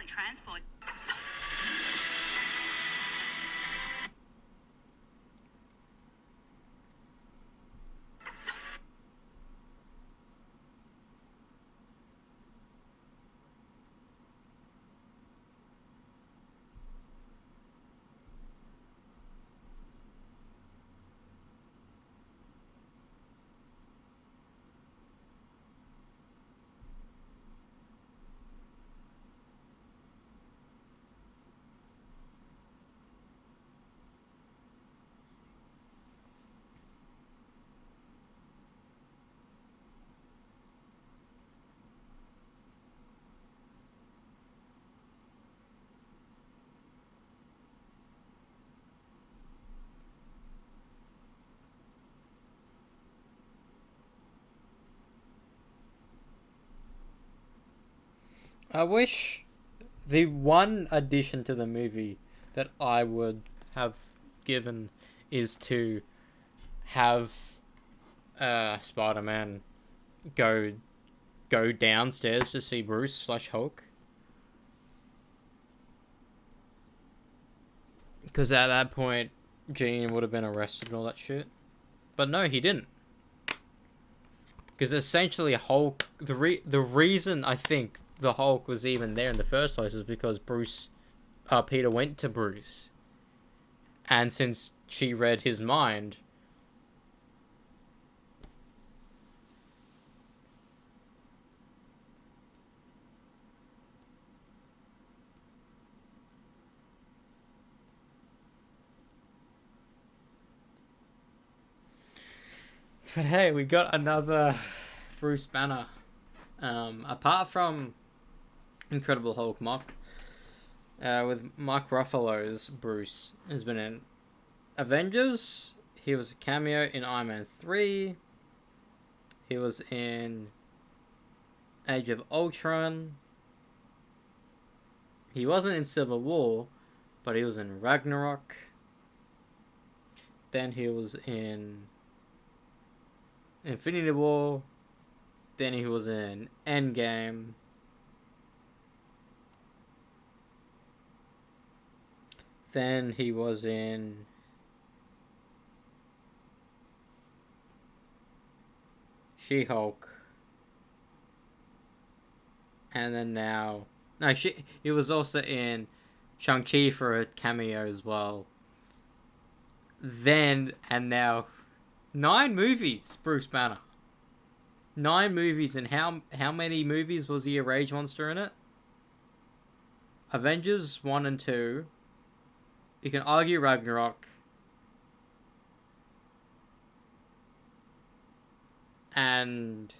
Transport. I wish the one addition to the movie that I would have given is to have Spider-Man go downstairs to see Bruce/Hulk. Because at that point, Jean would have been arrested and all that shit. But no, he didn't. Because essentially Hulk, the reason I think the Hulk was even there in the first place was because Peter went to Bruce. And since she read his mind, but hey, we got another Bruce Banner. Apart from Incredible Hulk with Mark Ruffalo's Bruce has been in Avengers. He was a cameo in Iron Man 3. He was in Age of Ultron. He wasn't in Civil War, but he was in Ragnarok. Then he was in Infinity War. Then he was in Endgame. Then he was in She-Hulk. And then now... No, he was also in Shang-Chi for a cameo as well. Then, and now... 9 movies, Bruce Banner. 9 movies, and how many movies was he a rage monster in it? Avengers 1 and 2. You can argue Ragnarok. And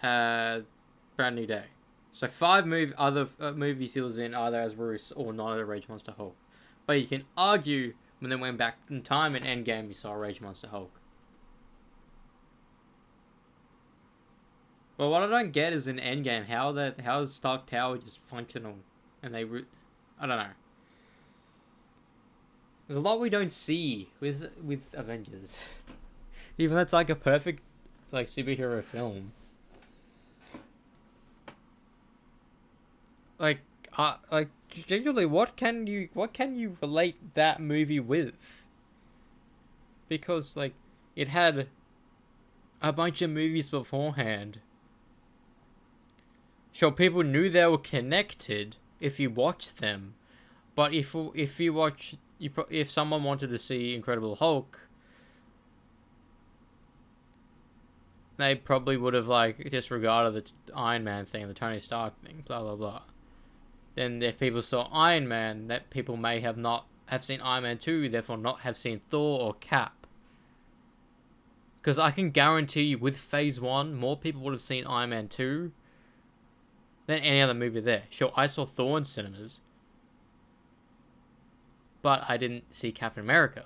Brand New Day. So 5 other movies he was in either as Bruce or not as Rage Monster Hulk. But you can argue when they went back in time in Endgame, you saw Rage Monster Hulk. But what I don't get is in Endgame, how is Stark Tower just functional? And I don't know. There's a lot we don't see with Avengers. Even though it's like a perfect like superhero film. Like genuinely, what can you relate that movie with? Because like it had a bunch of movies beforehand. Sure, people knew they were connected if you watched them, but if someone wanted to see Incredible Hulk, they probably would have like disregarded the Iron Man thing, the Tony Stark thing, blah blah blah. Then if people saw Iron Man, that people may have not have seen Iron Man 2, therefore not have seen Thor or Cap. Because I can guarantee you with Phase 1, more people would have seen Iron Man 2 than any other movie there. Sure, I saw Thor in cinemas, but I didn't see Captain America.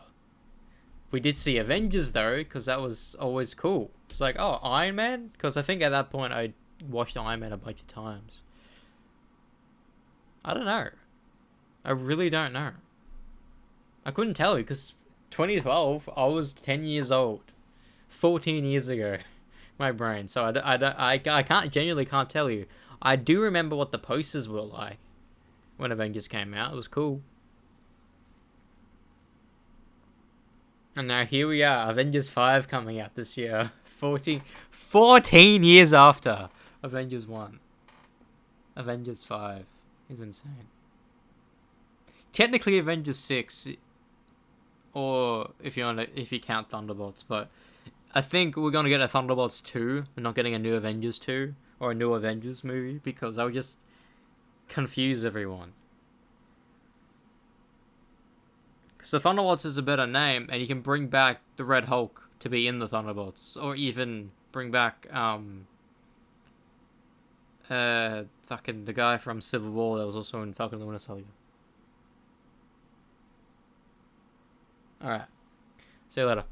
We did see Avengers though, because that was always cool. It's like, oh, Iron Man? Because I think at that point I watched Iron Man a bunch of times. I don't know. I really don't know. I couldn't tell you because 2012, I was 10 years old. 14 years ago, my brain. So I genuinely can't tell you. I do remember what the posters were like when Avengers came out. It was cool. And now here we are, Avengers 5 coming out this year. 14 years after Avengers 1. Avengers 5 is insane. Technically Avengers 6, or if you count Thunderbolts, but I think we're gonna get a Thunderbolts 2. We're not getting a new Avengers 2 or a new Avengers movie because that would just confuse everyone. So Thunderbolts is a better name, and you can bring back the Red Hulk to be in the Thunderbolts, or even bring back fucking the guy from Civil War that was also in Falcon and the Winter Soldier. Alright. See you later.